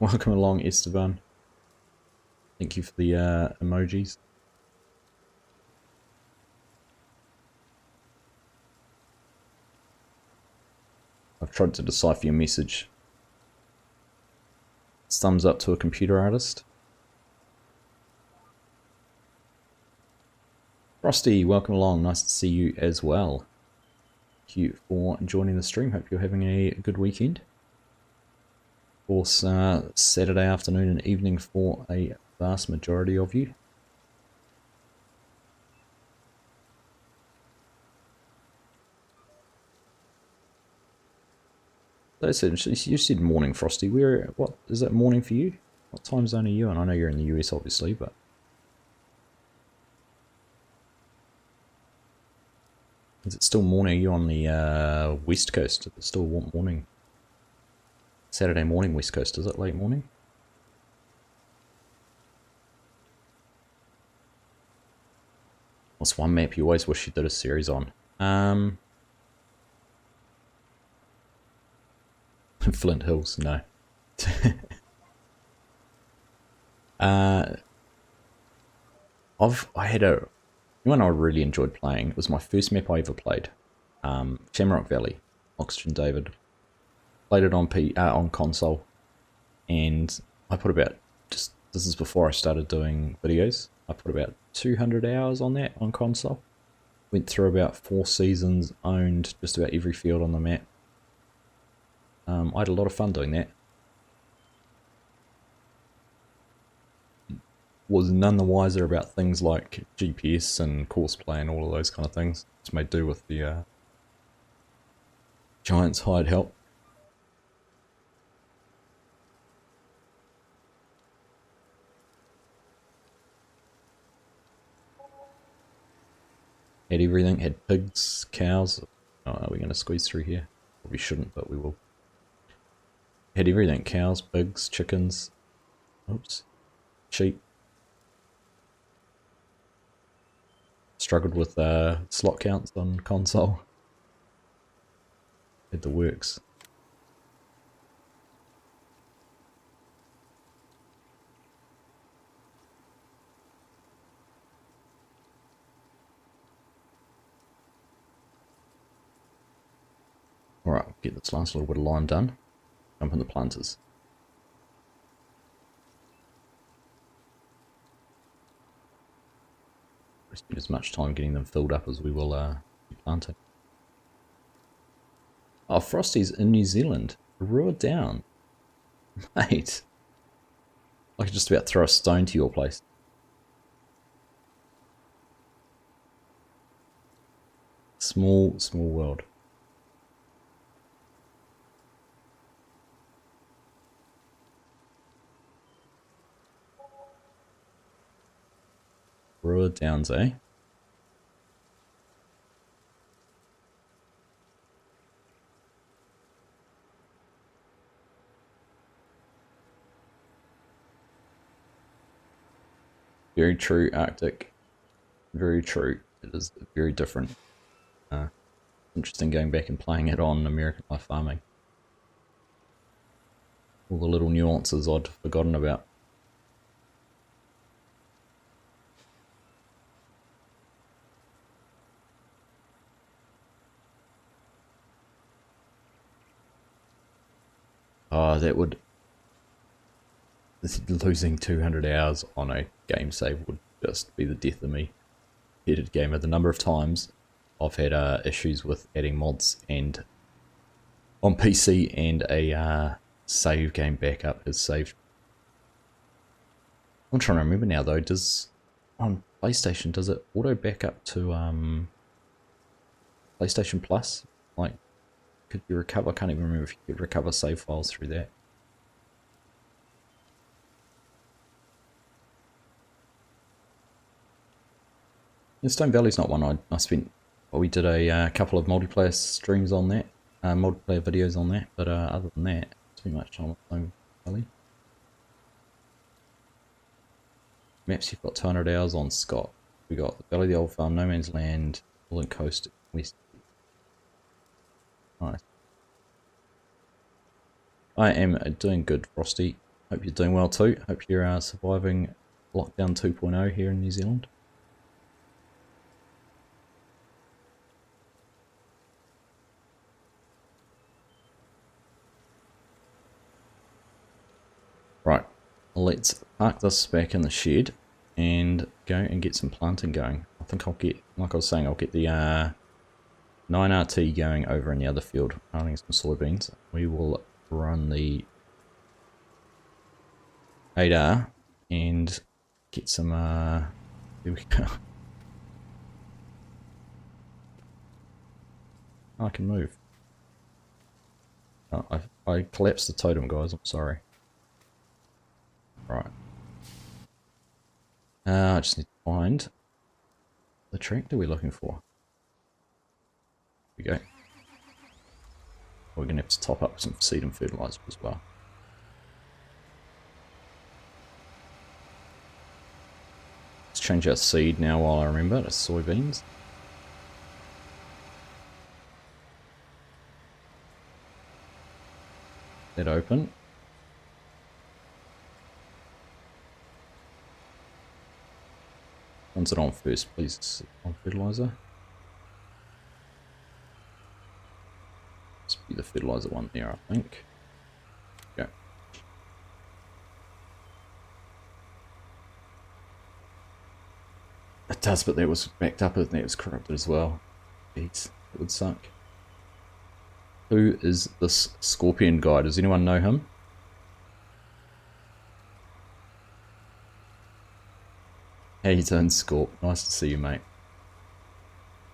Welcome along, Esteban. Thank you for the emojis. I've tried to decipher your message. Thumbs up to a computer artist. Frosty, welcome along. Nice to see you as well. Thank you for joining the stream. Hope you're having a good weekend. Of course, Saturday afternoon and evening for a vast majority of you. They said, you said morning, Frosty. What is that morning for you? What time zone are you in? I know you're in the US, obviously, but is it still morning? Are you on the west coast? Is it still morning? Saturday morning, west coast. Is it late morning? What's one map you always wish you did a series on? Flint Hills, no. I had one I really enjoyed playing. It was my first map I ever played. Shamrock Valley, Oxygen David. Played it on console, and I put about this is before I started doing videos. I put about 200 hours on that on console. Went through about 4 seasons, owned just about every field on the map. I had a lot of fun doing that. Was none the wiser about things like GPS and courseplay and all of those kind of things. Just made do with the Giants hired help. Had everything, had pigs, cows. Oh, are we going to squeeze through here? Probably shouldn't, but we will. Had everything, cows, pigs, chickens, oops, sheep. Struggled with slot counts on console. Had the works. Alright, get this last little bit of line done. Jump in the planters. We spend as much time getting them filled up as we will be planting. Oh, Frosty's in New Zealand. Roar down. Mate. I could just about throw a stone to your place. Small world. Roar downs, eh? Very true, Arctic. Very true. It is very different. Interesting going back and playing it on American Life Farming. All the little nuances I'd forgotten about. Oh, that would... Losing 200 hours on a game save would just be the death of me. Heated gamer, the number of times I've had issues with adding mods and on PC and a save game backup has saved. I'm trying to remember now though, does on PlayStation, does it auto backup to PlayStation Plus? Like, could you recover? I can't even remember if you could recover save files through that. Yeah, Stone Valley's not one I spent. Well, we did a couple of multiplayer streams on that, multiplayer videos on that, but other than that, too much time on Stone Valley. Maps, you've got 200 hours on Scott. We got the Valley of the Old Farm, No Man's Land, Northern Coast, West. Nice. I am doing good, Frosty. Hope you're doing well too. Hope you're surviving Lockdown 2.0 here in New Zealand. Right, let's park this back in the shed and go and get some planting going. I think I'll get, like I was saying, I'll get the 9RT going over in the other field, planting some soybeans. We will run the 8R and get some, there we go. Oh, I can move. Oh, I collapsed the totem, guys, I'm sorry. Right. I just need to find the tractor we're looking for. Here we go. We're going to have to top up some seed and fertilizer as well. Let's change our seed now while I remember to soybeans. That open. One's it on first, please? On fertilizer. Must be the fertilizer one there, I think. Yeah. It does, but that was backed up, and that was corrupted as well. Jeez, it would suck. Who is this Scorpion guy? Does anyone know him? How you doing, Scorp? Nice to see you, mate.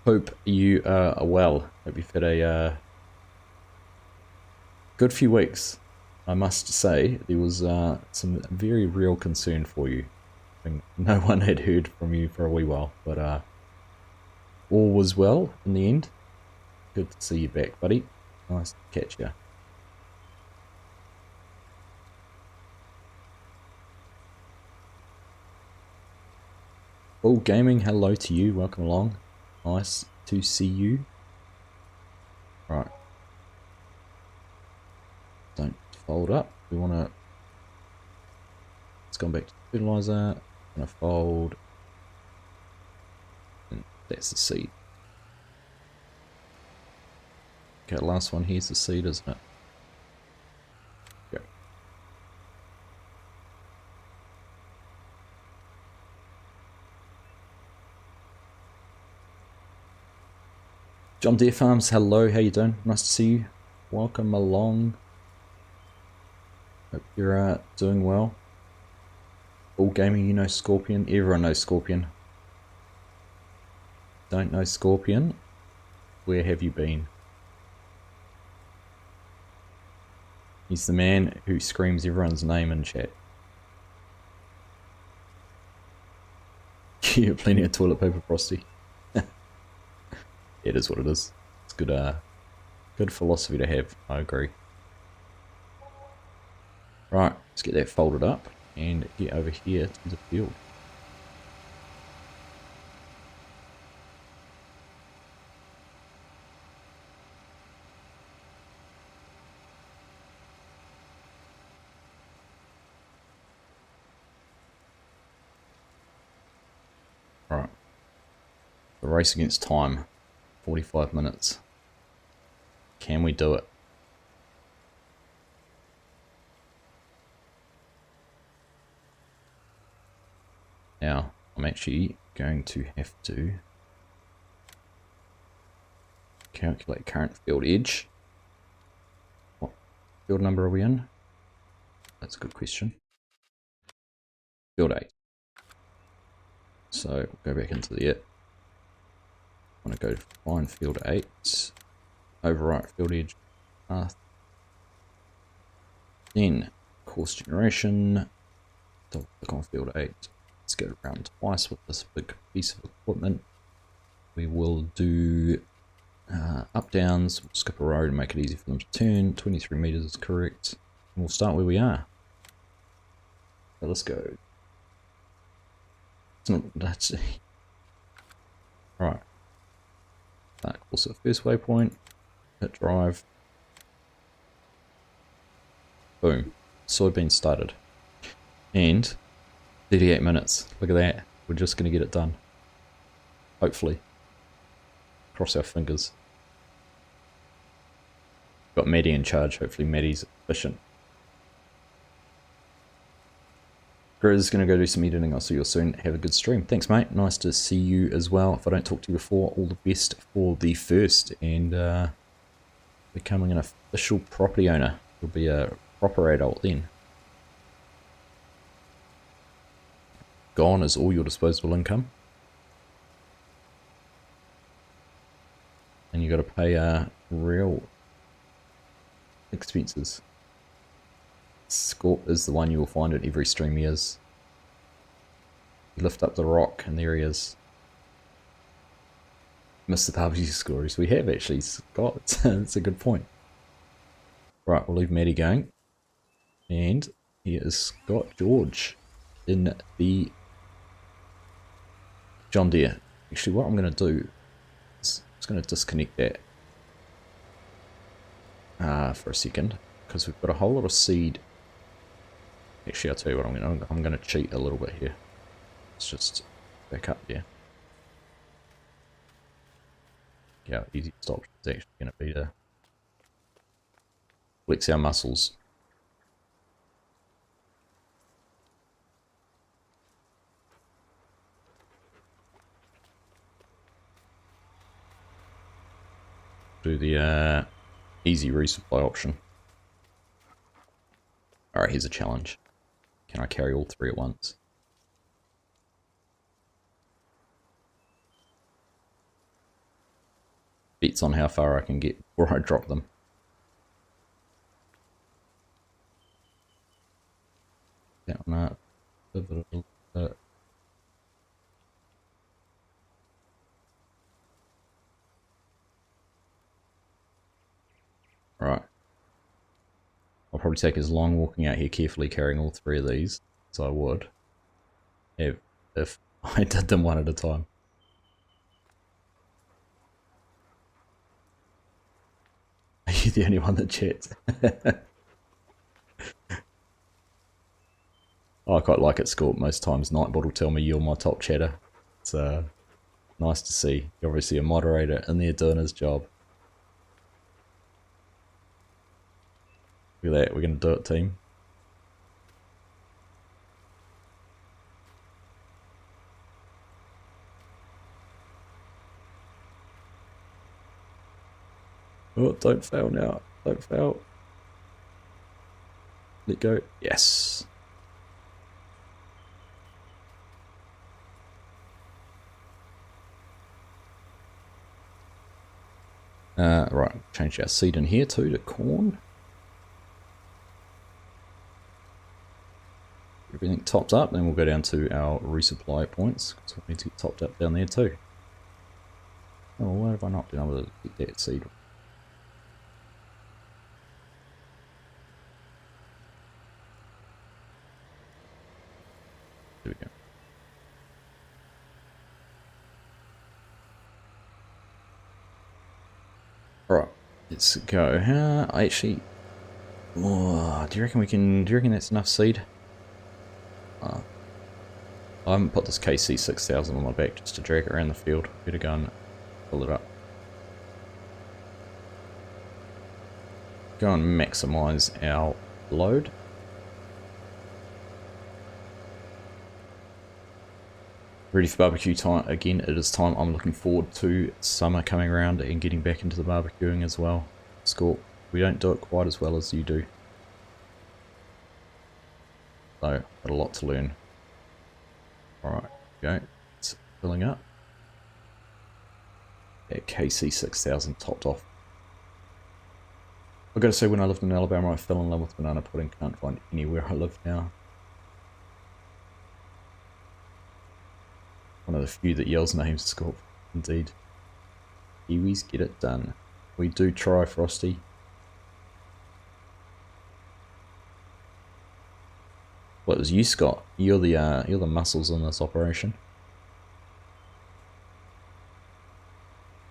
Hope you are well. Hope you've had a good few weeks. I must say, there was some very real concern for you. I think no one had heard from you for a wee while, but all was well in the end. Good to see you back, buddy. Nice to catch you. Bull Gaming, hello to you. Welcome along. Nice to see you. Right. Don't fold up. We want to... It's gone back to fertilizer. I'm going to fold. And that's the seed. Okay, last one here's the seed, isn't it? Go. John Deere Farms, hello, how you doing? Nice to see you. Welcome along. Hope you're doing well. All gaming, you know Scorpion. Everyone knows Scorpion. Don't know Scorpion? Where have you been? He's the man who screams everyone's name in chat. Yeah, plenty of toilet paper, Frosty. It is what it is. It's good, good philosophy to have. I agree. Right, let's get that folded up and get over here to the field. Right, the race against time. 45 minutes. Can we do it? Now, I'm actually going to have to calculate current field edge. What field number are we in? That's a good question. Field 8. So we'll go back into the it. I want to go find field 8, overwrite field edge path. Then course generation, double click on field 8. Let's go around twice with this big piece of equipment. We will do up downs, we'll skip a road and make it easy for them to turn. 23 meters is correct. And we'll start where we are. So let's go. It's not, that's right. That course at first waypoint. Hit drive. Boom. Soybean started. And 38 minutes. Look at that. We're just going to get it done. Hopefully. Cross our fingers. Got Maddie in charge. Hopefully Maddie's efficient. Grizz is going to go do some editing. I'll see you soon. Have a good stream. Thanks, mate. Nice to see you as well. If I don't talk to you before, all the best for the first. And becoming an official property owner. You'll be a proper adult then. Gone is all your disposable income. And you got to pay real expenses. Scorp is the one you will find in every stream he is. You lift up the rock and there he is. Mr. PUBG stories. We have actually, Scott. That's a good point. Right, we'll leave Maddie going. And here is Scott George in the John Deere. Actually, what I'm going to do is I'm just going to disconnect that for a second, because we've got a whole lot of seed. Actually, I'll tell you what I'm going to cheat a little bit here. Let's just back up there. Yeah, easy stop is actually going to be to flex our muscles. Do the easy resupply option. Alright, here's a challenge. Can I carry all three at once? Bets on how far I can get before I drop them. That one up. Right. I'll probably take as long walking out here carefully carrying all three of these as I would if I did them one at a time. Are you the only one that chats? I quite like it, Scorp. Most times Nightbot will tell me you're my top chatter. It's nice to see. You're obviously a moderator in there doing his job. Look at that, we're going to do it, team. Oh, don't fail now. Don't fail. Let go. Yes. Right, change our seed in here too to corn. Everything topped up, then we'll go down to our resupply points, because we need to get topped up down there too. Oh, why have I not been able to get that seed? There we go. Alright, let's go. I actually... Oh, do you reckon that's enough seed? I haven't put this KC 6000 on my back just to drag it around the field. Better go and fill it up. Go and maximise our load. Ready for barbecue time again. It is time. I'm looking forward to summer coming around and getting back into the barbecuing as well. Scorp, we don't do it quite as well as you do, so I've got a lot to learn. Alright, go. It's filling up. Yeah, KC 6000 topped off. I've got to say, when I lived in Alabama, I fell in love with banana pudding. Can't find anywhere I live now. One of the few that yells names, Scorp. Indeed. Kiwis get it done. We do try, Frosty. What was you, Scott? You're the muscles in this operation.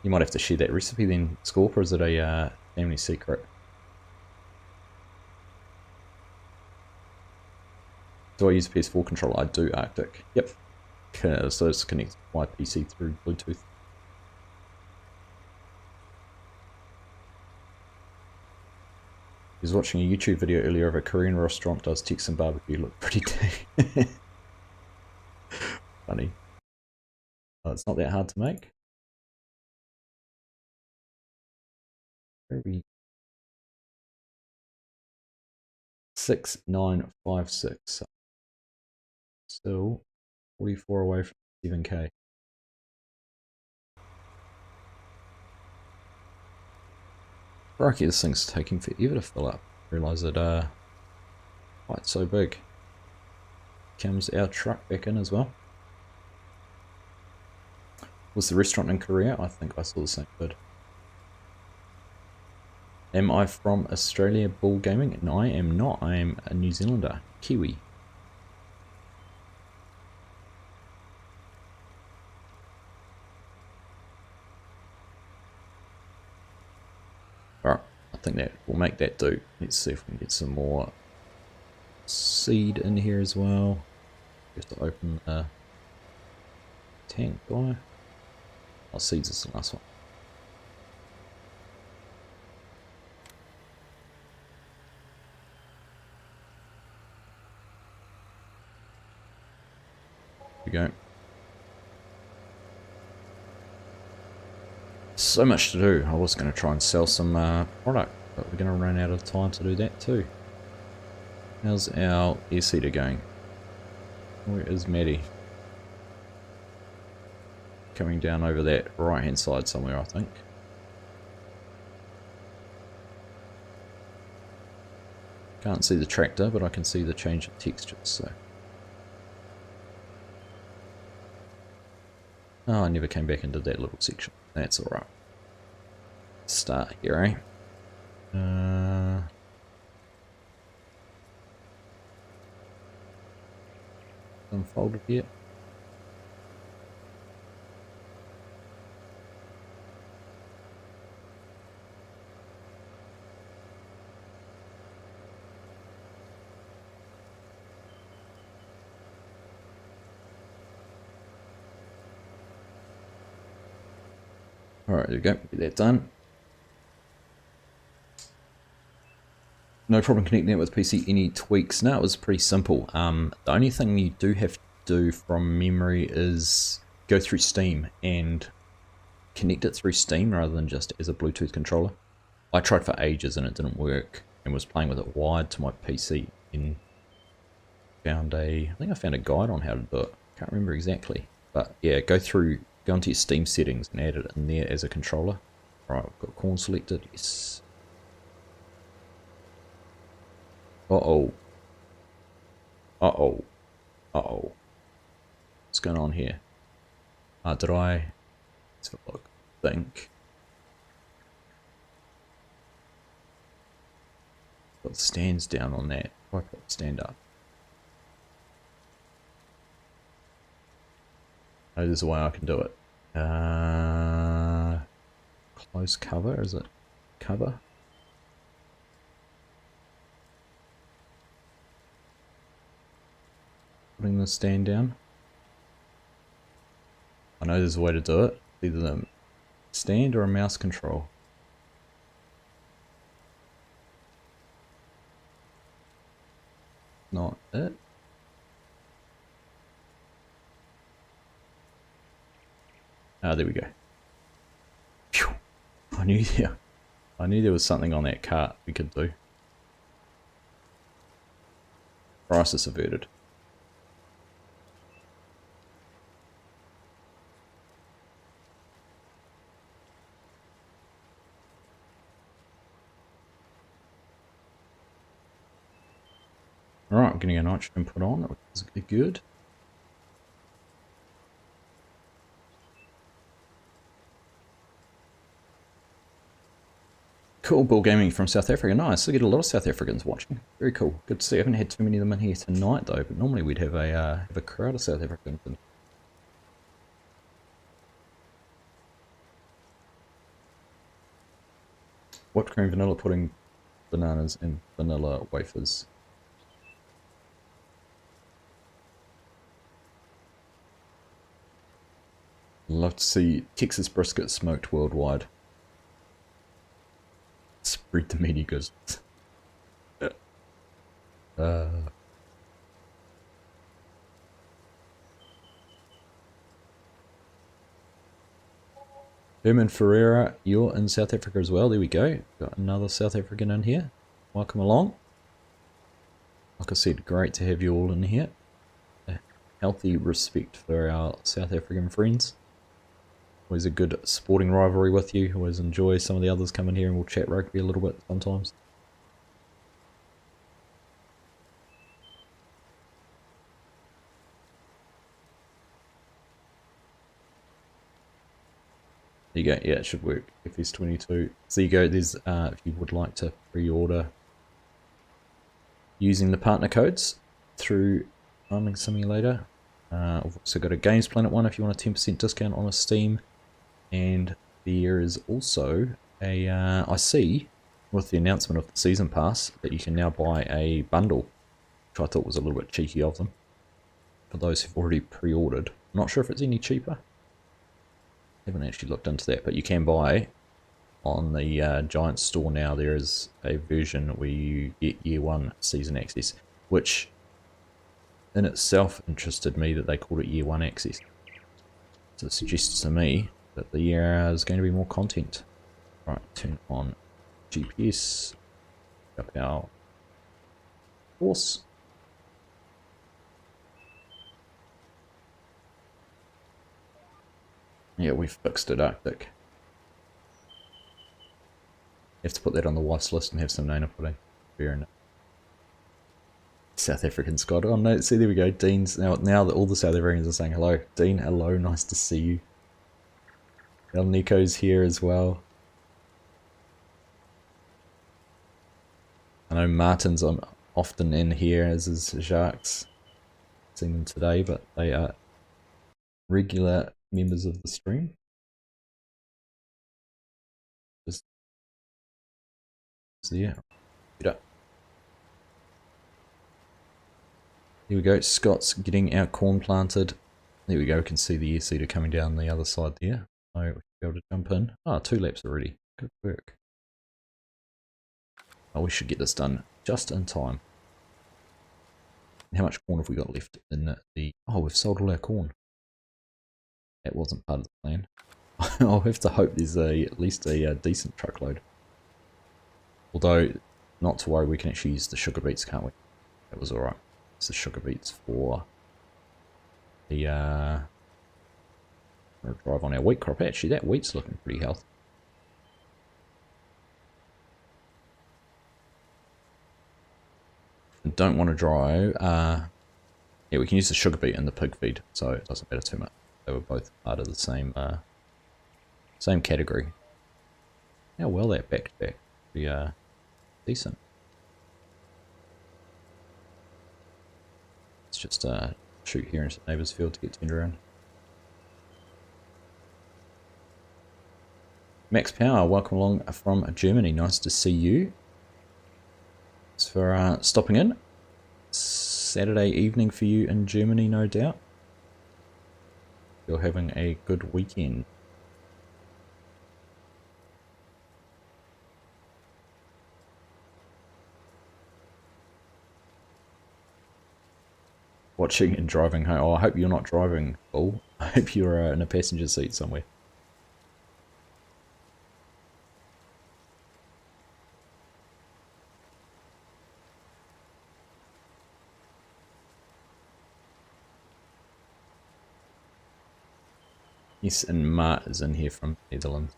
You might have to share that recipe then, Scorp, or is it a family secret? Do I use a PS4 controller? I do, Arctic. Yep. So it's connected to my PC through Bluetooth. He was watching a YouTube video earlier of a Korean restaurant does Texan barbecue. Looked pretty funny. Oh, it's not that hard to make. Maybe 6956. Still 44 away from 7k. Crikey, this thing's taking forever to fill up. Realise it quite so big. Comes our truck back in as well. Was the restaurant in Korea? I think I saw the same vid. Am I from Australia Bull Gaming? No, I am not. I am a New Zealander. Kiwi. Alright, I think that will make that do. Let's see if we can get some more seed in here as well. Just to open the tank guy. Oh, seeds is the last one. Here we go. So much to do. I was going to try and sell some product, but we're going to run out of time to do that too. How's our air seeder going? Where is Maddie? Coming down over that right hand side somewhere, I think. Can't see the tractor, but I can see the change of textures, so. Oh, I never came back into that little section. That's alright. Start here, eh? Unfolded yet? Alright, there we go. Get that done. No problem connecting it with PC. Any tweaks? No, it was pretty simple. The only thing you do have to do from memory is go through Steam and connect it through Steam rather than just as a Bluetooth controller. I tried for ages and it didn't work, and was playing with it wired to my PC and I think I found a guide on how to do it. Can't remember exactly, but yeah, go onto your Steam settings and add it in there as a controller. Right, we've got corn selected. Yes. Uh-oh. Uh-oh. Uh-oh. What's going on here? Did I... Let's have a look. Think. Put stands down on that. Why put stand up? Oh, there's a way I can do it. Close cover, is it? Cover? Putting the stand down. I know there's a way to do it. Either the stand or a mouse control. Not it. Ah, there we go. Phew. I knew there was something on that cart we could do. Crisis averted. Alright, I'm getting a nitrogen put on, which is good. Cool, Bull Gaming from South Africa. Nice, I get a lot of South Africans watching. Very cool. Good to see. I haven't had too many of them in here tonight though, but normally we'd have a crowd of South Africans. Whipped cream, vanilla pudding, bananas, and vanilla wafers. Love to see Texas brisket smoked worldwide. Spread the meaty goods. Herman Ferreira, you're in South Africa as well. There we go. Got another South African in here. Welcome along. Like I said, great to have you all in here. A healthy respect for our South African friends. Always a good sporting rivalry with you. Always enjoy some of the others coming here and we'll chat rugby a little bit sometimes. There you go, yeah, it should work. FS22. So there you go, there's if you would like to pre-order using the partner codes through Farming Simulator. I've also got a Games Planet one if you want a 10% discount on a Steam. And there is also a, I see with the announcement of the Season Pass that you can now buy a bundle, which I thought was a little bit cheeky of them. For those who've already pre-ordered. I'm not sure if it's any cheaper. Haven't actually looked into that, but you can buy on the Giant store now. There is a version where you get year 1 season access, which in itself interested me that they called it year 1 access. So it suggests to me that the year is going to be more content. Right, turn on GPS, up our course. Yeah, we've fixed it, Arctic. You have to put that on the wife's list and have some nana pudding. Fair enough. South African Scott. Oh no, see there we go. Dean's now that all the South Africans are saying hello. Dean, hello, nice to see you. El Nico's here as well. I know Martin's often in here, as is Jacques. Seen them today, but they are regular members of the stream. Just yeah. Here we go. Scott's getting our corn planted. There we go. We can see the air seeder coming down the other side there. So we should be able to jump in. Ah, 2 laps already. Good work. Oh, we should get this done just in time. How much corn have we got left in the... Oh, we've sold all our corn. That wasn't part of the plan. I'll have to hope there's at least a decent truckload. Although, not to worry, we can actually use the sugar beets, can't we? That was alright. It's the sugar beets for the drive on our wheat crop. Actually, that wheat's looking pretty healthy. Don't want to drive. Yeah, we can use the sugar beet and the pig feed, so it doesn't matter too much. They were both part of the same same category. How well that backed back. Pretty decent. Let's just shoot here into neighbour's field to get turned around. Max Power, welcome along from Germany. Nice to see you. Thanks for stopping in. Saturday evening for you in Germany, no doubt. You're having a good weekend. Watching and driving home. Oh, I hope you're not driving, Bull. I hope you're in a passenger seat somewhere. Yes, and Mart is in here from Netherlands.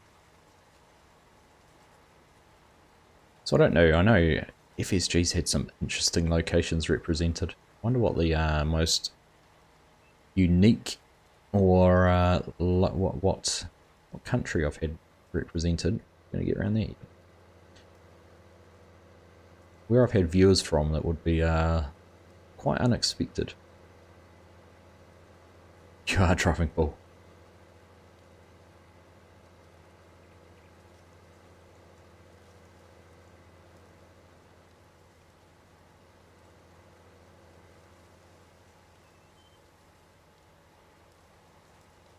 So I don't know. I know FSG's had some interesting locations represented. I wonder what the most unique or what country I've had represented. Gonna get around there. Where I've had viewers from that would be quite unexpected. You are driving bull.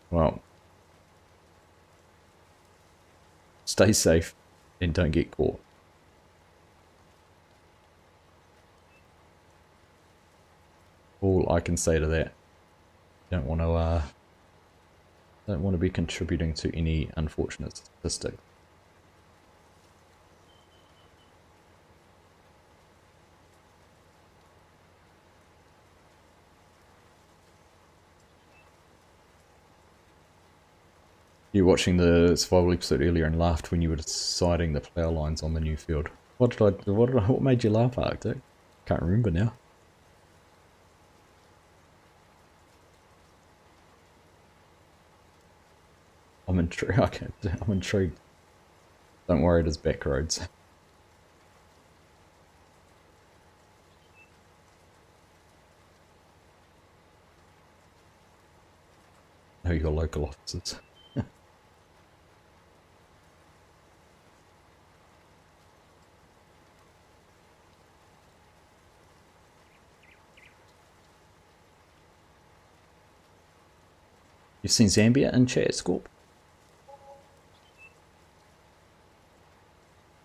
Well, stay safe and don't get caught. All I can say to that. Don't want to be contributing to any unfortunate statistics. You were watching the survival episode earlier and laughed when you were deciding the plough lines on the new field. What made you laugh, Arctic? Can't remember now. I'm intrigued. Okay, I'm intrigued. Don't worry, it is back roads. Know your local officers. You've seen Zambia in chat, Scorp?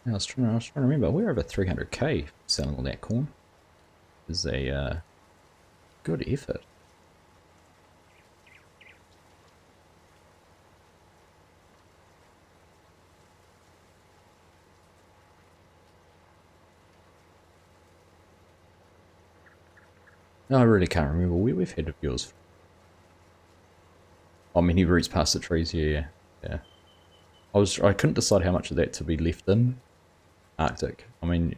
I was trying to remember. We're over 300k selling all that corn. Is a good effort. No, I really can't remember. We've had viewers. I mean, he roots past the trees. Yeah. I couldn't decide how much of that to be left in Arctic. I mean,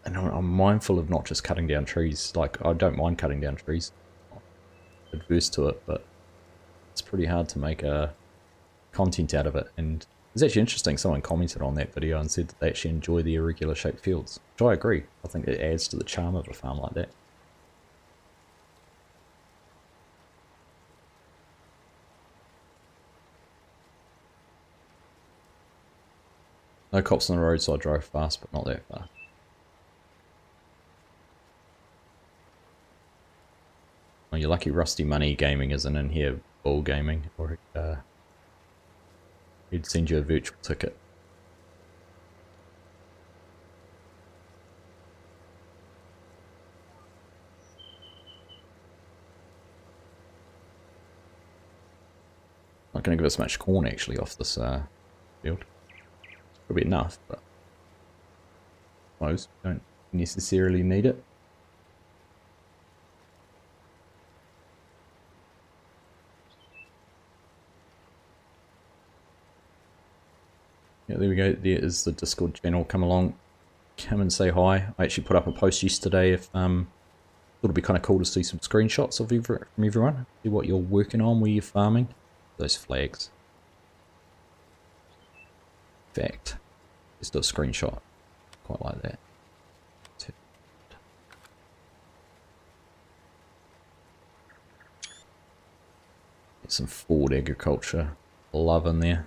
and I'm mindful of not just cutting down trees. Like, I don't mind cutting down trees. I'm adverse to it, but it's pretty hard to make content out of it. And it's actually interesting. Someone commented on that video and said that they actually enjoy the irregular shaped fields, which I agree. I think it adds to the charm of a farm like that. No cops on the road, so I drove fast, but not that fast. Well, you're lucky Rusty Money Gaming isn't in here, Bull Gaming, or he'd send you a virtual ticket. Not going to give us much corn actually off this field. Could be enough, but I suppose we don't necessarily need it. Yeah, there we go. There is the Discord channel. Come along, come and say hi. I actually put up a post yesterday. If thought it'd be kind of cool to see some screenshots of from everyone. See what you're working on, where you're farming. Those flags. In fact, just do a screenshot. Quite like that. Get some Ford agriculture love in there.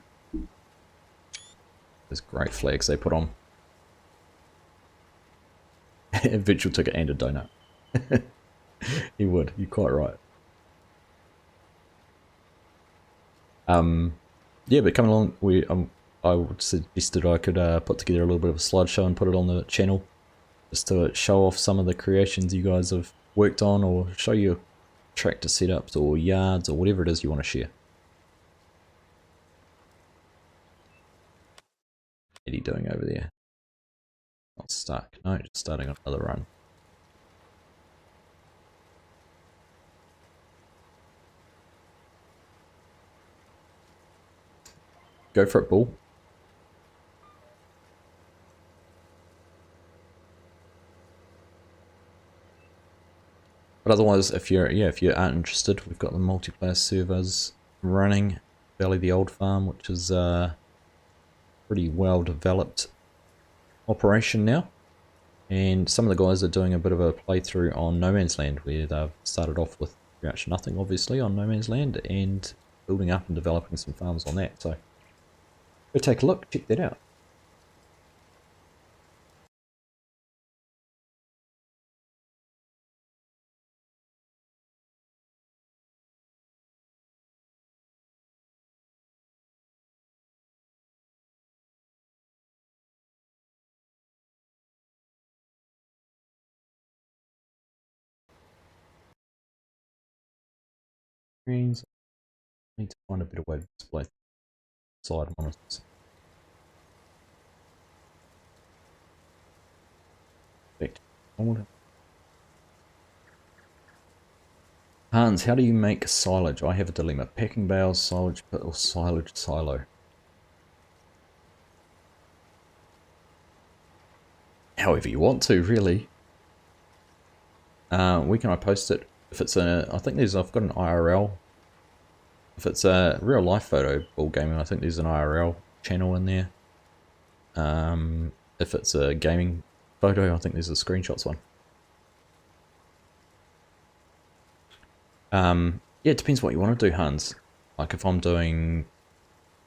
There's great flags they put on. A virtual ticket and a donut. You would. You're quite right. Yeah, but coming along, I suggested I could put together a little bit of a slideshow and put it on the channel, just to show off some of the creations you guys have worked on, or show you tractor setups or yards or whatever it is you want to share. What are you doing over there? Not stuck. No, just starting another run. Go for it, bull. But otherwise, if you aren't interested, we've got the multiplayer servers running. Valley the Old Farm, which is a pretty well developed operation now. And some of the guys are doing a bit of a playthrough on No Man's Land, where they've started off with pretty much nothing, obviously, on No Man's Land, and building up and developing some farms on that. So go take a look, check that out. Screens. Need to find a better way to display side monitors. Hans, how do you make silage? I have a dilemma. Packing bales, silage pit, or silage silo? However you want to, really. Where can I post it? If it's a, I think I've got an IRL. If it's a real life photo ball gaming, I think there's an IRL channel in there. If it's a gaming photo, I think there's a screenshots one. Yeah, it depends what you want to do, Hans. Like if I'm doing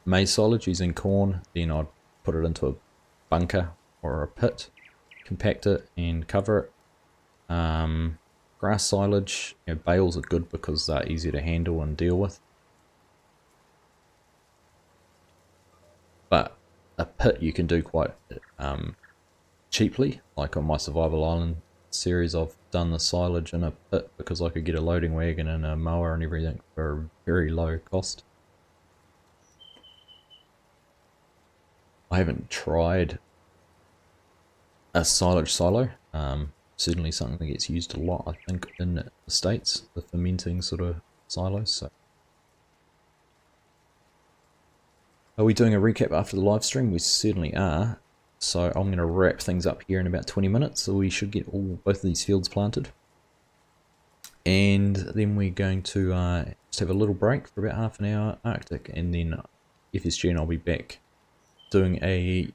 maize silage using corn, then I'd put it into a bunker or a pit, compact it and cover it. Grass silage, bales are good because they're easy to handle and deal with. But a pit you can do quite cheaply. Like on my Survival Island series, I've done the silage in a pit because I could get a loading wagon and a mower and everything for a very low cost. I haven't tried a silage silo. Certainly something that gets used a lot, I think, in the States, the fermenting sort of silos. So, are we doing a recap after the live stream? We certainly are. So I'm going to wrap things up here in about 20 minutes. So we should get both of these fields planted. And then we're going to just have a little break for about half an hour, Arctic, and then FSG and I'll be back doing a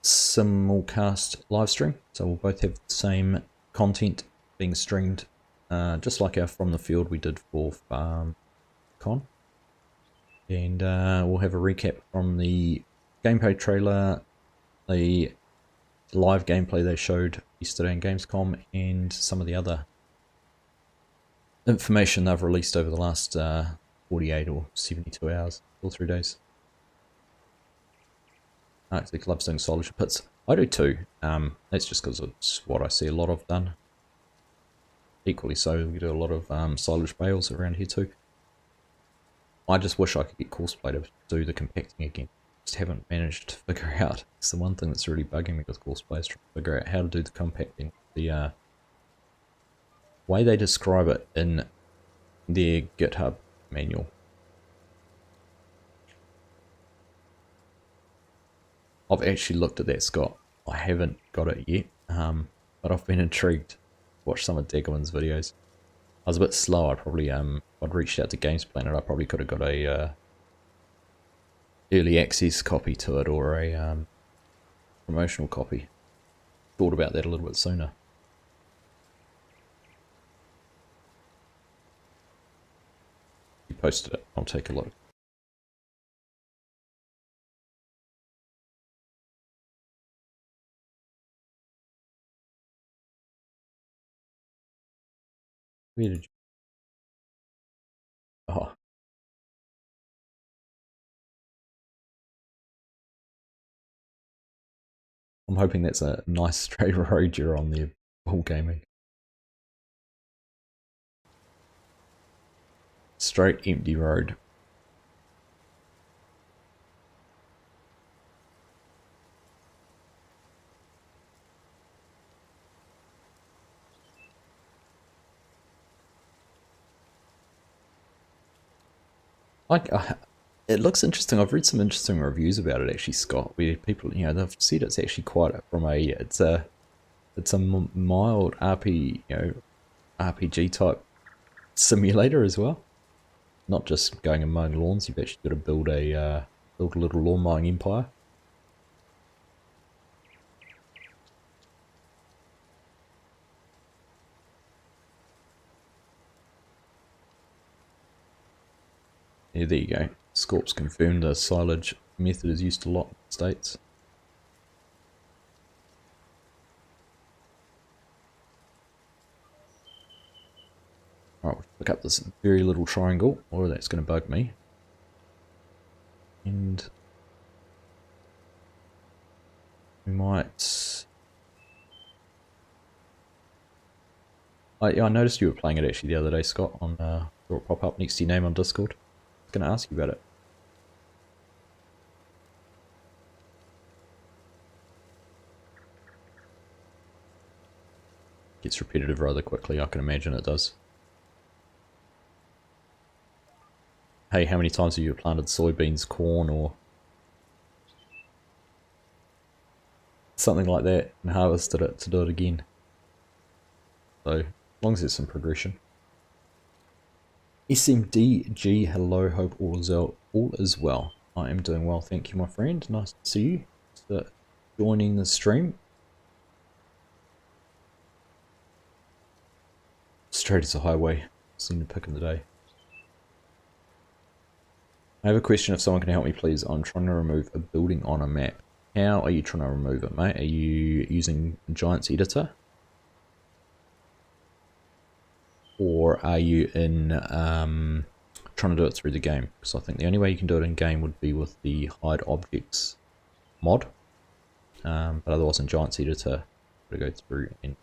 simulcast live stream. So we'll both have the same content being streamed, just like our From the Field we did for FarmCon. And we'll have a recap from the gameplay trailer, the live gameplay they showed yesterday in Gamescom, and some of the other information they've released over the last 48 or 72 hours, or 3 days. Arctic loves doing silage pits. I do too. That's just because it's what I see a lot of done. Equally so, we do a lot of silage bales around here too. I just wish I could get Courseplay to do the compacting again. Just haven't managed to figure out. It's the one thing that's really bugging me with Courseplay is trying to figure out how to do the compacting. The way they describe it in their GitHub manual. I've actually looked at that, Scott. I haven't got it yet, but I've been intrigued to watch some of Daggerman's videos. I was a bit slow. I probably I'd reached out to Games Planet. I probably could have got a early access copy to it or a promotional copy. Thought about that a little bit sooner. You posted it. I'll take a look. Where did you? Oh. I'm hoping that's a nice straight road you're on there, ball gaming. Straight empty road. It looks interesting. I've read some interesting reviews about it actually, Scott, where people, they've said it's actually quite it's a mild RPG type simulator as well. Not just going and mowing lawns. You've actually got to build a little lawn mowing empire. Yeah, there you go. Scorp's confirmed the silage method is used a lot in the States. Alright, we'll pick up this very little triangle, or that's going to bug me. And we might... I noticed you were playing it actually the other day, Scott, on saw it pop up next to your name on Discord. I was going to ask you about it. Gets repetitive rather quickly, I can imagine it does. Hey, how many times have you planted soybeans, corn, or something like that and harvested it to do it again? So, as long as there's some progression. SMDG, hello, hope all is well. I am doing well, thank you, my friend. Nice to see you. So, joining the stream. Straight as a highway. Seen the pick of the day. I have a question if someone can help me, please. I'm trying to remove a building on a map. How are you trying to remove it, mate? Are you using Giant's Editor? Or are you in trying to do it through the game? Because I think the only way you can do it in game would be with the hide objects mod. But otherwise in Giant's Editor, you've got to go through and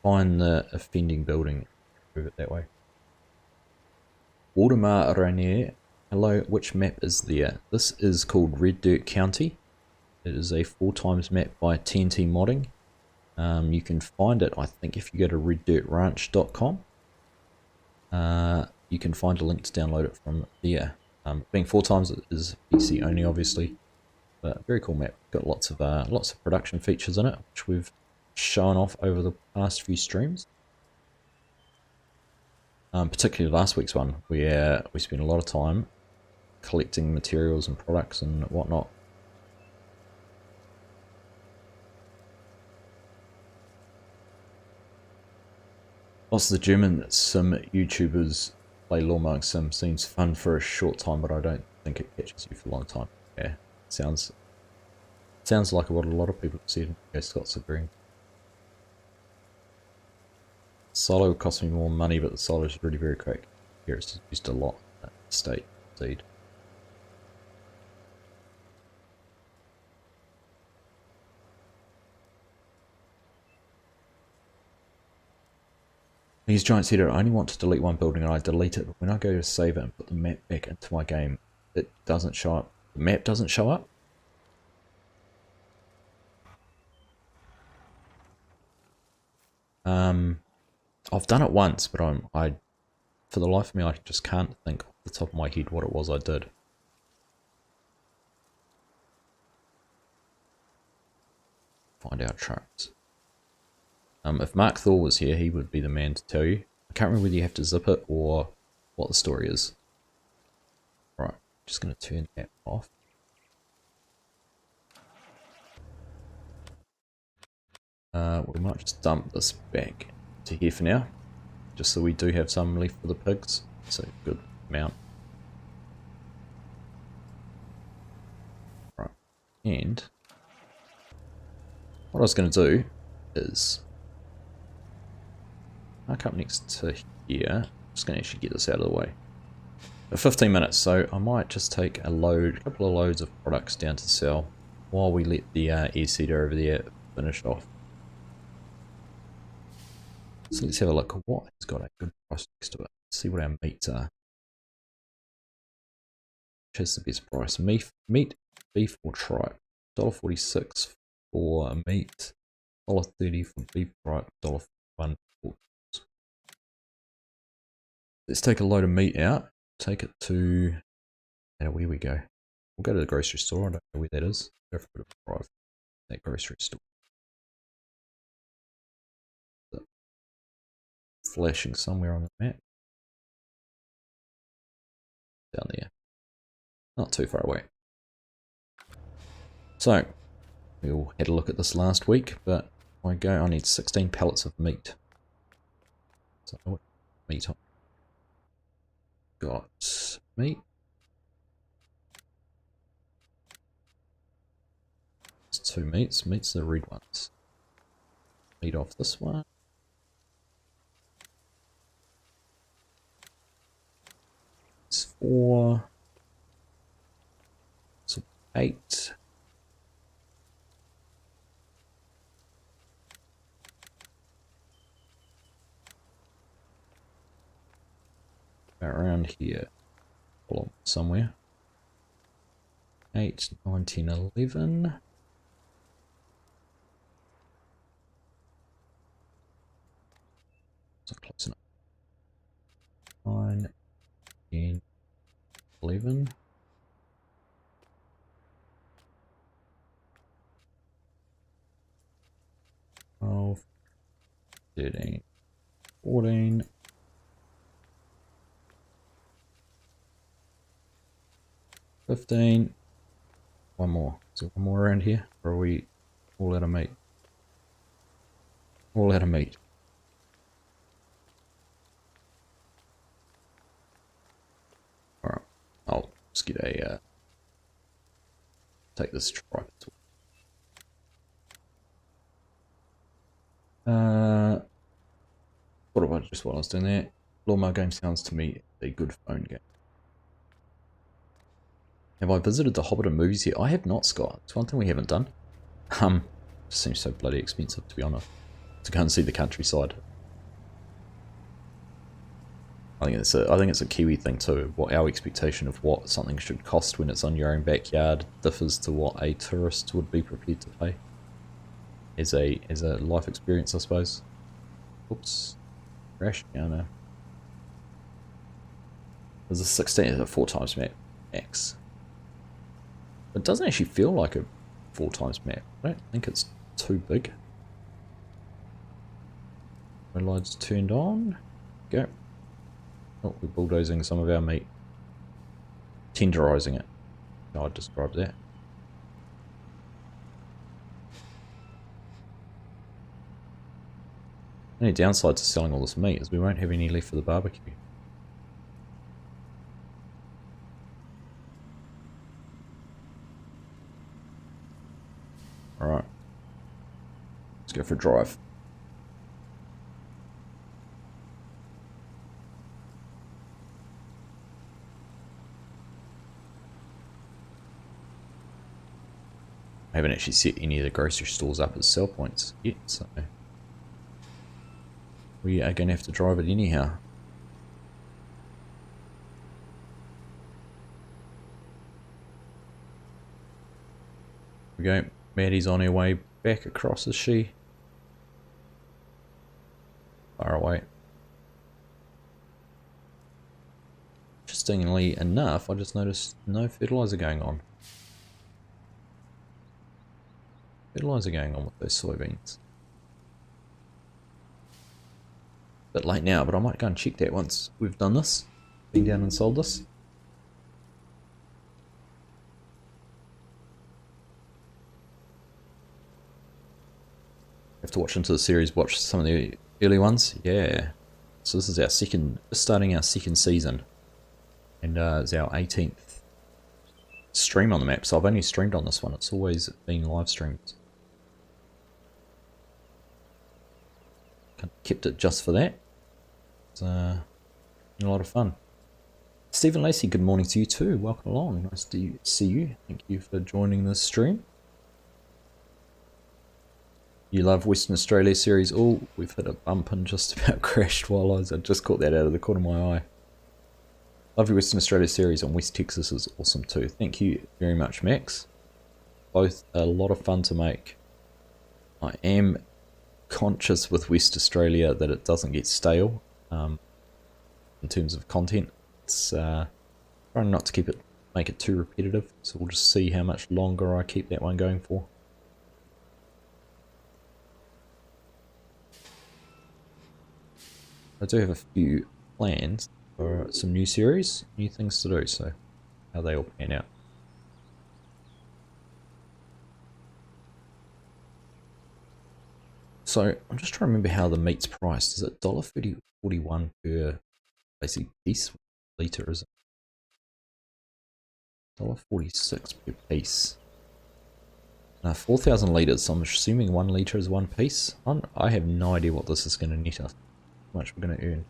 find the offending building and move it that way. Waldemar Rainier, hello, which map is there? This is called Red Dirt County. It is a 4x map by TNT Modding. You can find it, I think, if you go to reddirtranch.com. You can find a link to download it from there. Being 4x, it is PC only, obviously, but very cool map. Got lots of production features in it, which we've shown off over the past few streams. Particularly last week's one, where we spent a lot of time collecting materials and products and whatnot. Also, the German sim YouTubers play lawn mowing sim seems fun for a short time, but I don't think it catches you for a long time. Yeah, sounds like what a lot of people have said. Okay, Scott's agreeing. Solo cost me more money, but the solo is really very quick. Here it's used a lot in that state, indeed. These Giants Header, I only want to delete one building and I delete it, but when I go to save it and put the map back into my game, it doesn't show up. The map doesn't show up. I've done it once, but for the life of me, I just can't think off the top of my head what it was I did. Find our trucks. If Mark Thor was here, he would be the man to tell you. I can't remember whether you have to zip it or what the story is. Right, just going to turn that off. We might just dump this back to here for now, just so we do have some left for the pigs. It's a good amount. Right, and what I was going to do is mark up next to here. I'm just going to actually get this out of the way. 15 minutes, so I might just take a couple of loads of products down to sell while we let the air seeder over there finish off. So let's have a look at what has got a good price next to it. Let's see what our meats are. Which has the best price? Meat, beef or tripe? $1.46 for meat, $1.30 for beef, tripe, $1.41 for pork. Let's take a load of meat out. Take it to Now where we go. We'll go to the grocery store. I don't know where that is. Go for a bit of a drive. That grocery store. Flashing somewhere on the map. Down there. Not too far away. So, we all had a look at this last week, but I go, I need 16 pallets of meat. So, what meat on? Got meat. It's 2 meats. Meat's the red ones. Meat off this one. It's 4. So 8. Around here. Hold on, somewhere. 8, 9, 10, 11. So close enough. 9, 10, 11. 12, 13, 14. 15. One more. Is there one more around here? Or are we all out of meat? All out of meat. Alright. I'll just get a take this tripod. What about just while I was doing that? Lawnmower game sounds to me a good phone game. Have I visited the Hobbiton movies yet? I have not, Scott. It's one thing we haven't done. It seems so bloody expensive, to be honest, to go and see the countryside. I think it's a Kiwi thing too. What our expectation of what something should cost when it's on your own backyard differs to what a tourist would be prepared to pay. As a life experience, I suppose. Oops, crash. Yeah, no. There's a 16, it's a 4 times max. It doesn't actually feel like a 4 times map. I don't think it's too big. My lights turned on. Go. Oh, we're bulldozing some of our meat. Tenderizing it. How I'd describe that. The only downside to selling all this meat is we won't have any left for the barbecue. Alright. Let's go for a drive. I haven't actually set any of the grocery stores up as sell points yet, so we are going to have to drive it anyhow. We go. Maddie's on her way back across, is she? Far away. Interestingly enough, I just noticed no fertilizer going on. Fertilizer going on with those soybeans. Bit late now, but I might go and check that once we've done this. Been down and sold this. Have to watch into the series, watch some of the early ones. Yeah. So this is our starting our second season. And it's our 18th stream on the map. So I've only streamed on this one. It's always been live streamed. Kept it just for that. It's a lot of fun. Stephen Lacey, good morning to you too. Welcome along. Nice to see you. Thank you for joining this stream. You love Western Australia series. Oh, we've hit a bump and just about crashed while I just caught that out of the corner of my eye. Love your Western Australia series on West Texas is awesome too. Thank you very much, Max. Both a lot of fun to make. I am conscious with West Australia that it doesn't get stale in terms of content. It's trying not to keep it make it too repetitive, so we'll just see how much longer I keep that one going for. I do have a few plans for some new series, new things to do, so how they all pan out. So I'm just trying to remember how the meat's priced. Is it $1.41 per basically piece litre, is it? $1.46 per piece. 4,000 litres, so I'm assuming 1 litre is 1 piece. I have no idea what this is going to net us, how much we're going to earn.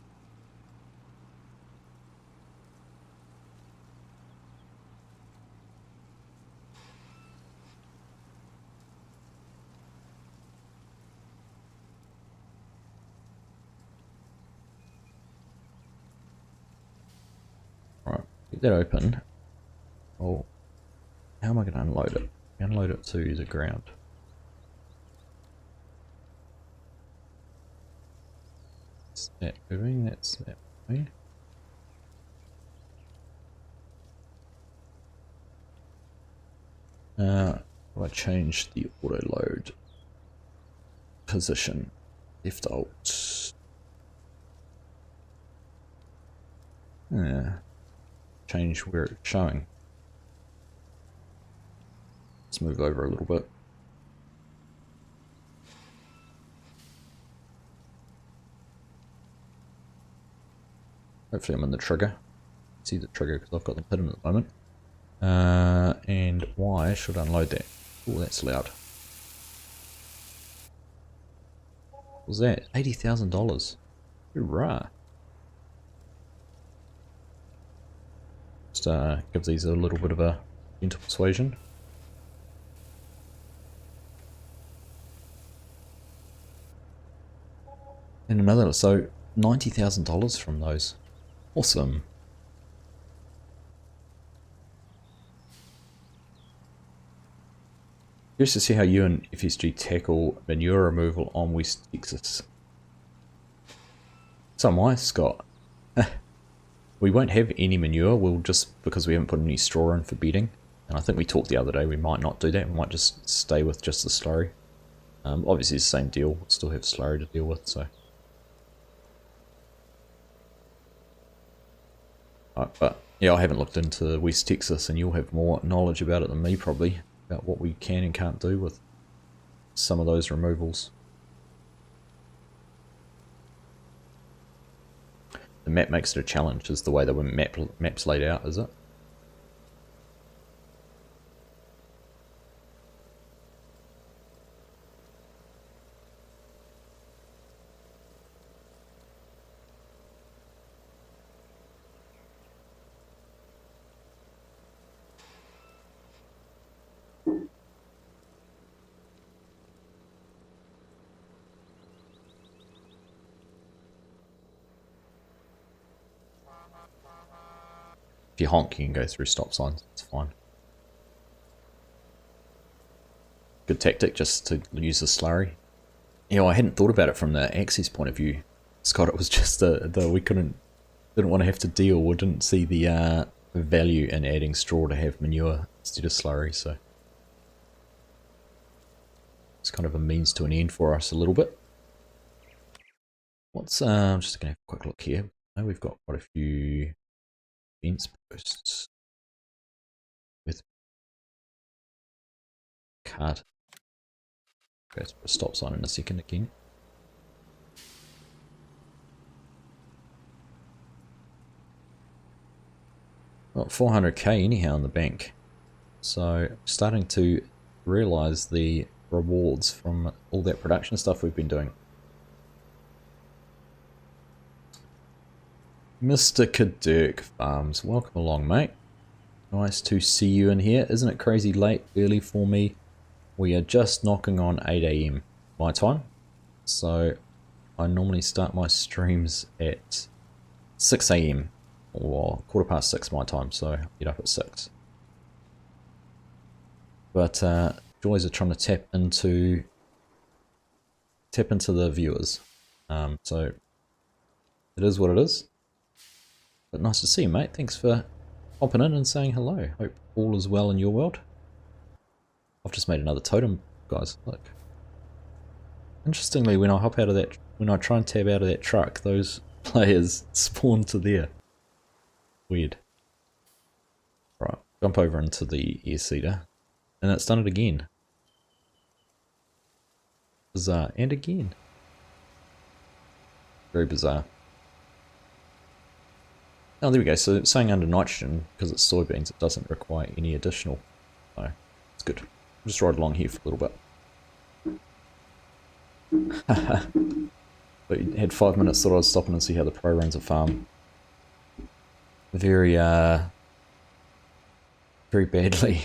Right, get that open. Oh, how am I going to unload it? Unload it to the ground. That's that moving, that's that moving. I change the auto load position. Left alt. Change where it's showing. Let's move over a little bit. Hopefully I'm in the trigger. See the trigger because I've got them hidden at the moment. And why should I unload that? Oh, that's loud. What was that? $80,000. Hoorah. Just give these a little bit of a gentle persuasion. And another, so $90,000 from those. Awesome. Curious to see how you and FSG tackle manure removal on West Texas. So am I, Scott. We won't have any manure, we'll just, because we haven't put any straw in for bedding. And I think we talked the other day, we might not do that, we might just stay with just the slurry. Obviously it's the same deal, we'll still have slurry to deal with, so. But yeah, I haven't looked into West Texas, and you'll have more knowledge about it than me probably, about what we can and can't do with some of those removals. The map makes it a challenge, is the way the map's laid out, is it? If you honk, you can go through stop signs, it's fine. Good tactic just to use the slurry. You know, I hadn't thought about it from the access point of view, Scott. It was just the we didn't want to have to deal, we didn't see the value in adding straw to have manure instead of slurry, so it's kind of a means to an end for us a little bit. What's I'm just gonna have a quick look here. I know we've got quite a few fence posts with cart. Okay, let's put a stop sign in a second again. Got 400k anyhow in the bank, so starting to realise the rewards from all that production stuff we've been doing. Mr. Kadirk Farms, welcome along, mate. Nice to see you in here. Isn't it crazy late, early for me? We are just knocking on 8 AM my time, so I normally start my streams at 6 AM or 6:15 my time, so I get up at 6. But joys of trying to tap into the viewers, so it is what it is. But nice to see you, mate. Thanks for popping in and saying hello. Hope all is well in your world. I've just made another totem, guys. Look. Interestingly, when I hop out of that, when I try and tab out of that truck, those players spawn to there. Weird. Right, jump over into the air seeder, and it's done it again. Bizarre, and again. Very bizarre. Oh, there we go. So it's saying under nitrogen, because it's soybeans, it doesn't require any additional. So it's good. I'll just ride along here for a little bit. But you had 5 minutes, thought I was stopping and see how the pro runs a farm. Very, very badly.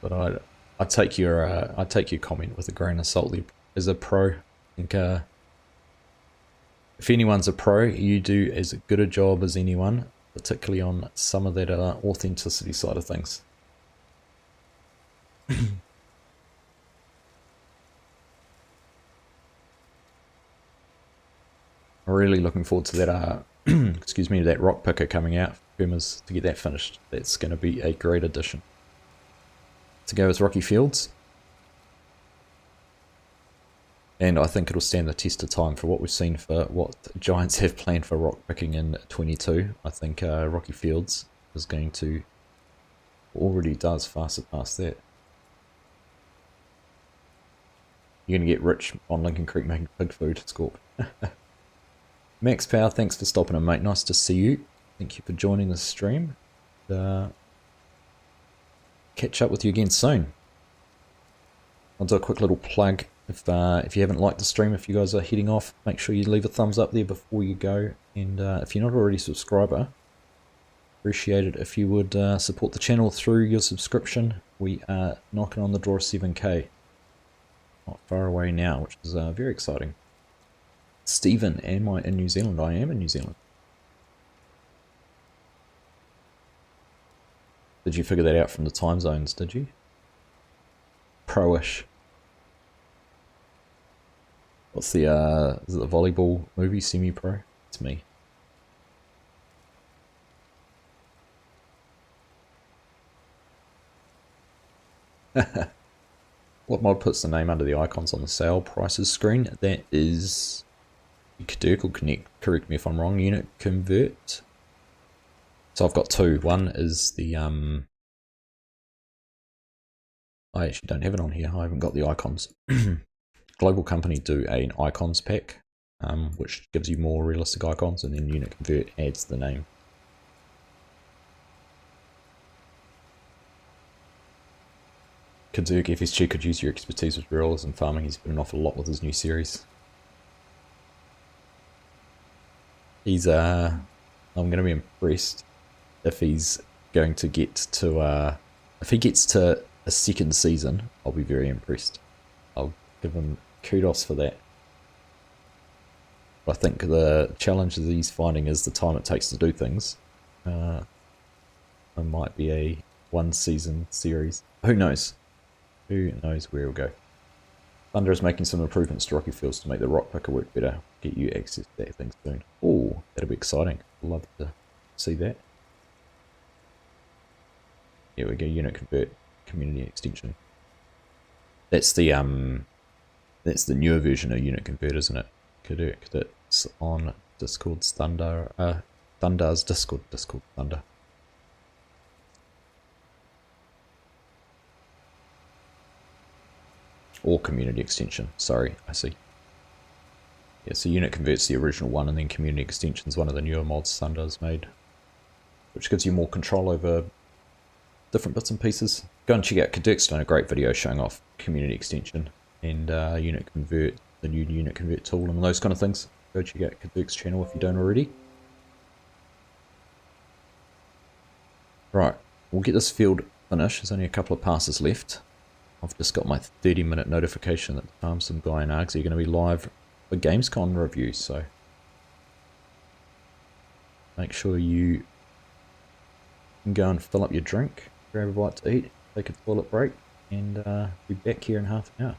But I take your comment with a grain of salt. As a pro, I think if anyone's a pro, you do as good a job as anyone, particularly on some of that authenticity side of things. I'm really looking forward to that, excuse me, that rock picker coming out for Pumas to get that finished. That's going to be a great addition. To go with Rocky Fields. And I think it'll stand the test of time for what we've seen for what Giants have planned for rock picking in 22. I think Rocky Fields is going to, already does far surpass that. You're going to get rich on Lincoln Creek making pig food, Scorp. Max Power, thanks for stopping in, mate. Nice to see you. Thank you for joining the stream. Catch up with you again soon. I'll do a quick little plug. If you haven't liked the stream, if you guys are heading off, make sure you leave a thumbs up there before you go. And if you're not already a subscriber, appreciate it if you would support the channel through your subscription. We are knocking on the door of 7k. Not far away now, which is very exciting. Stephen, am I in New Zealand? I am in New Zealand. Did you figure that out from the time zones, did you? Pro-ish. What's the, is it the volleyball movie, semi-pro? It's me. What mod puts the name under the icons on the sale prices screen? That is... Dirk will correct me if I'm wrong. Unit convert. So I've got two. One is the I actually don't have it on here. I haven't got the icons. Global Company do an icons pack, which gives you more realistic icons, and then Unit Convert adds the name. Kadzuk FSG could use your expertise with realism and farming. He's been off a lot with his new series. He's I'm going to be impressed if he's going to get to if he gets to a second season. I'll be very impressed. I'll give him kudos for that. But I think the challenge that he's finding is the time it takes to do things. It might be a one season series. Who knows? Who knows where it'll go. Thunder is making some improvements to Rocky Fields to make the rock picker work better. Get you access to that thing soon. Oh, that'll be exciting. Love to see that. Here we go. Unit Convert Community Extension. That's the newer version of Unit Convert, isn't it? Correct. That's on Discord's Thunder. Thunder's Discord. Thunder. Or community extension, sorry, I see. Yeah, so Unit Convert's the original one, and then community extension's one of the newer mods Thunder's made, which gives you more control over different bits and pieces. Go and check out Kaduk's done a great video showing off community extension and Unit Convert, the new Unit Convert tool and those kind of things. Go check out Kaduk's channel if you don't already. Right, we'll get this field finished. There's only a couple of passes left. I've just got my 30-minute notification that the farm's some guy in Args are going to be live for Gamescom reviews, so make sure you can go and fill up your drink, grab a bite to eat, take a toilet break, and be back here in half an hour.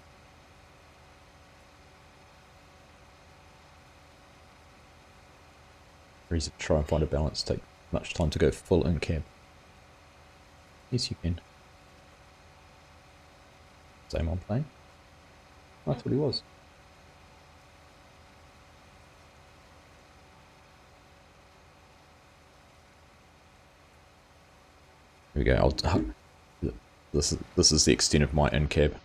Try and find a balance, take Much time to go full in cab. Yes, you can. Same on plane. I thought he was. Here we go. This is the extent of my in cab.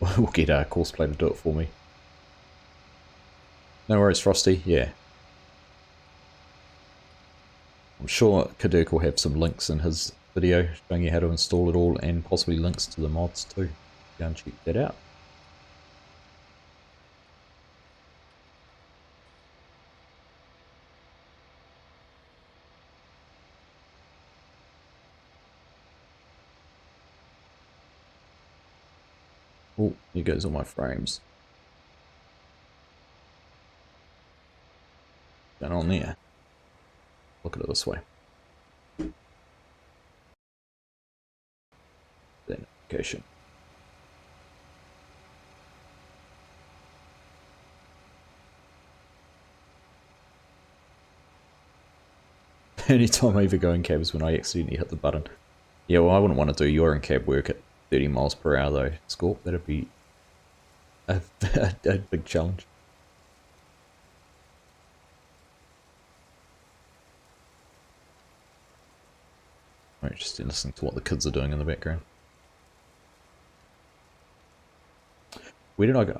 We'll get a Courseplay to do it for me. No worries, Frosty. Yeah. I'm sure Kadirk will have some links in his video showing you how to install it all, and possibly links to the mods too. Go and check that out. Oh, here goes all my frames. Down on there. Look at it this way. Identification. Anytime I ever go in cab is when I accidentally hit the button. Yeah, well, I wouldn't want to do your in cab work at 30 miles per hour though, Scorp. That'd be a big challenge. Right, just listening to what the kids are doing in the background. Where did I go?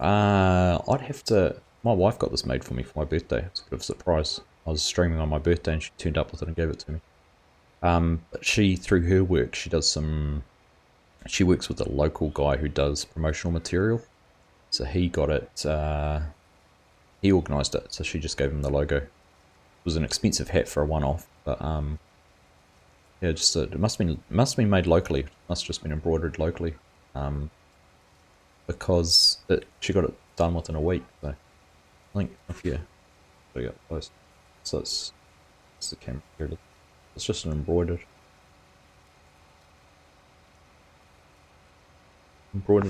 I'd have to... My wife got this made for me for my birthday. It's a bit of a surprise. I was streaming on my birthday and she turned up with it and gave it to me. But she, through her work, she does some... She works with a local guy who does promotional material. So he got it... he organised it, so she just gave him the logo. It was an expensive hat for a one-off, but... yeah, just it must have been made locally. It must have just been embroidered locally. Because she got it done within a week. So I think up here, so yeah, close. So it's the camera here. It's just an embroidered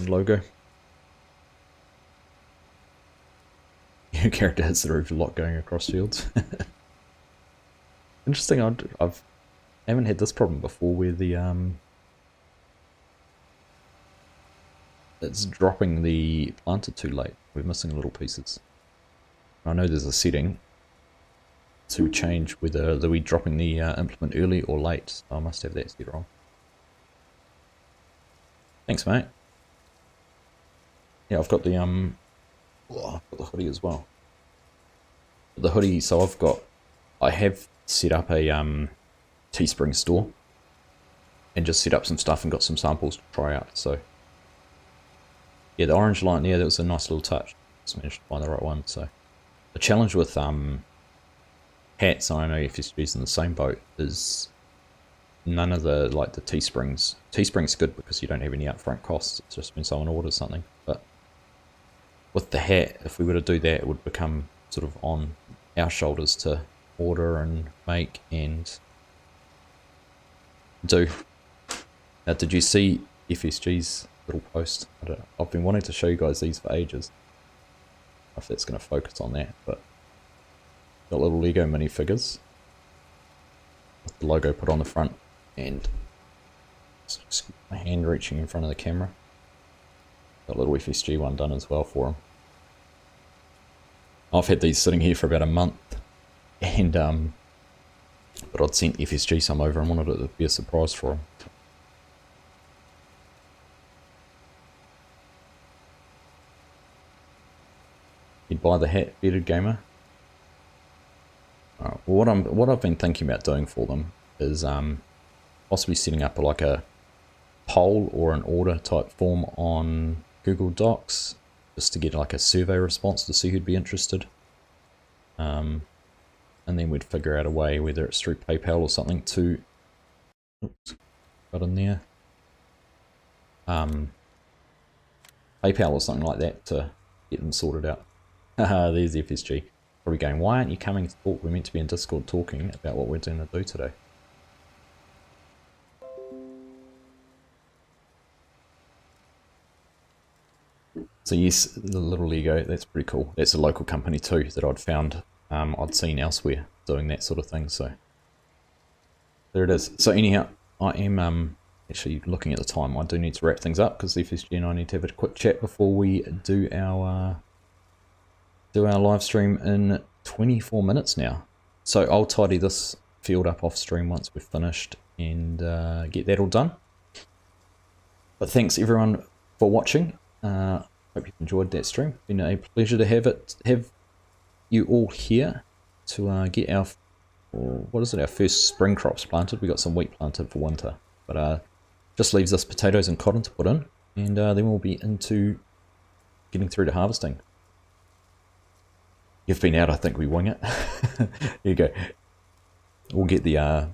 logo. Your character hits the roof a lot going across fields. Interesting. I haven't had this problem before where the it's dropping the planter too late. We're missing little pieces. I know there's a setting to change whether we're dropping the implement early or late. So I must have that set wrong. Thanks, mate. Yeah, I've got the I've got the hoodie as well. The hoodie, so I have set up a Teespring store and just set up some stuff and got some samples to try out. So yeah, the orange line, yeah, that was a nice little touch. Just managed to find the right one. So the challenge with hats, I know FSG's in the same boat, is none of the the Teesprings. Teespring's good because you don't have any upfront costs. It's just when someone orders something. But with the hat, if we were to do that, it would become sort of on our shoulders to order and make and do. Now, did you see FSG's little post? I've been wanting to show you guys these for ages. I don't know if that's going to focus on that, but got little Lego minifigures with the logo put on the front and just my hand reaching in front of the camera. Got a little FSG one done as well for them. I've had these sitting here for about a month, and but I'd sent FSG some over and wanted it to be a surprise for them. You'd buy the hat, bearded gamer. Well, what I've been thinking about doing for them is possibly setting up like a poll or an order type form on Google Docs, just to get like a survey response to see who'd be interested. And then we'd figure out a way, whether it's through PayPal or something, to oops, got in there. PayPal or something like that to get them sorted out. Haha, there's FSG. Probably going, why aren't you coming to talk? We're meant to be in Discord talking about what we're going to do today. So yes, the little Lego, that's pretty cool. That's a local company too that I'd found, I'd seen elsewhere doing that sort of thing. So there it is. So anyhow, I am actually looking at the time. I do need to wrap things up because FSG and I need to have a quick chat before we do our live stream in 24 minutes now. So I'll tidy this field up off stream once we're finished and get that all done. But thanks everyone for watching. Hope you enjoyed that stream. It's been a pleasure to have you all here to get our, what is it, our first spring crops planted. We got some wheat planted for winter, but just leaves us potatoes and cotton to put in, and then we'll be into getting through to harvesting. You've been out, I think we wing it. There you go. We'll get the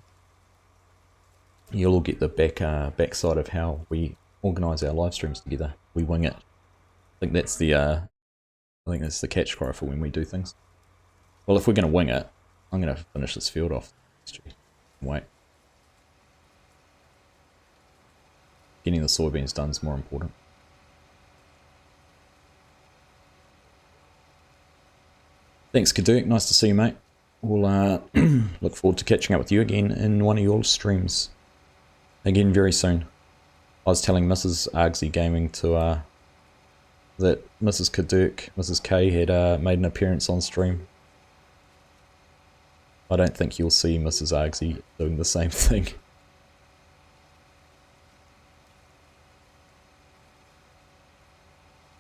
you'll all get the backside of how we organise our live streams together. We wing it. I think that's the catch cry for when we do things. Well, if we're going to wing it, I'm going to finish this field off. Wait. Getting the soybeans done is more important. Thanks, Kaduk. Nice to see you, mate. We'll look forward to catching up with you again in one of your streams again very soon. I was telling Mrs. Argsy Gaming to that Mrs. Kaduk, Mrs. K had made an appearance on stream. I don't think you'll see Mrs. Argsy doing the same thing.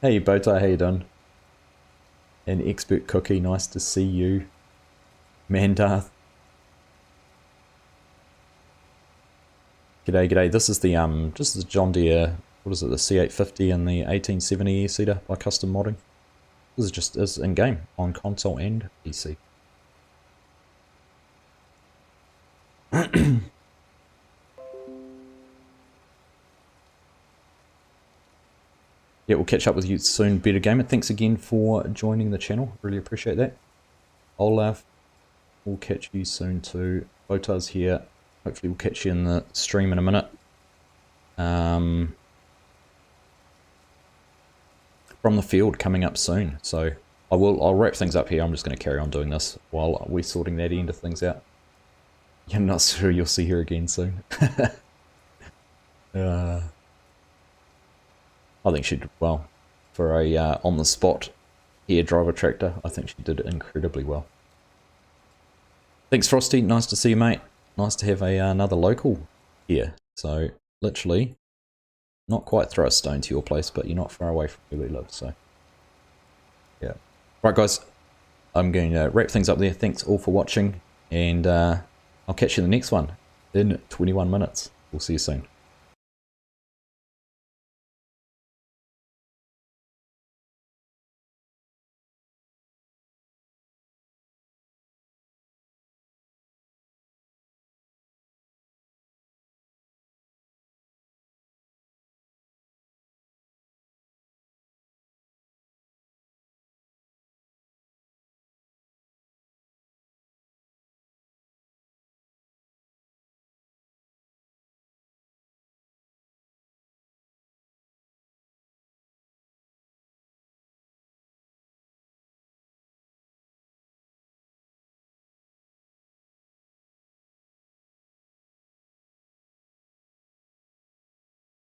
Hey Bota, how you doing? And Expert Cookie, nice to see you. Mandarth. G'day, g'day. This is the just the John Deere, what is it, the C850 and the 1870 seeder by custom modding. This is just in game on console and PC. Yeah, we'll catch up with you soon, Better Gamer. Thanks again for joining the channel. Really appreciate that. Olaf, we'll catch you soon too. Bota's here. Hopefully we'll catch you in the stream in a minute. From the field coming up soon. So I'll wrap things up here. I'm just going to carry on doing this while we're sorting that end of things out. You're not sure you'll see her again soon. I think she did well for a on the spot air driver tractor. I think she did incredibly well. Thanks, Frosty. Nice to see you, mate. Nice to have another local here. So literally, not quite throw a stone to your place, but you're not far away from where we live. So yeah. Right, guys. I'm going to wrap things up there. Thanks all for watching, and I'll catch you in the next one in 21 minutes. We'll see you soon.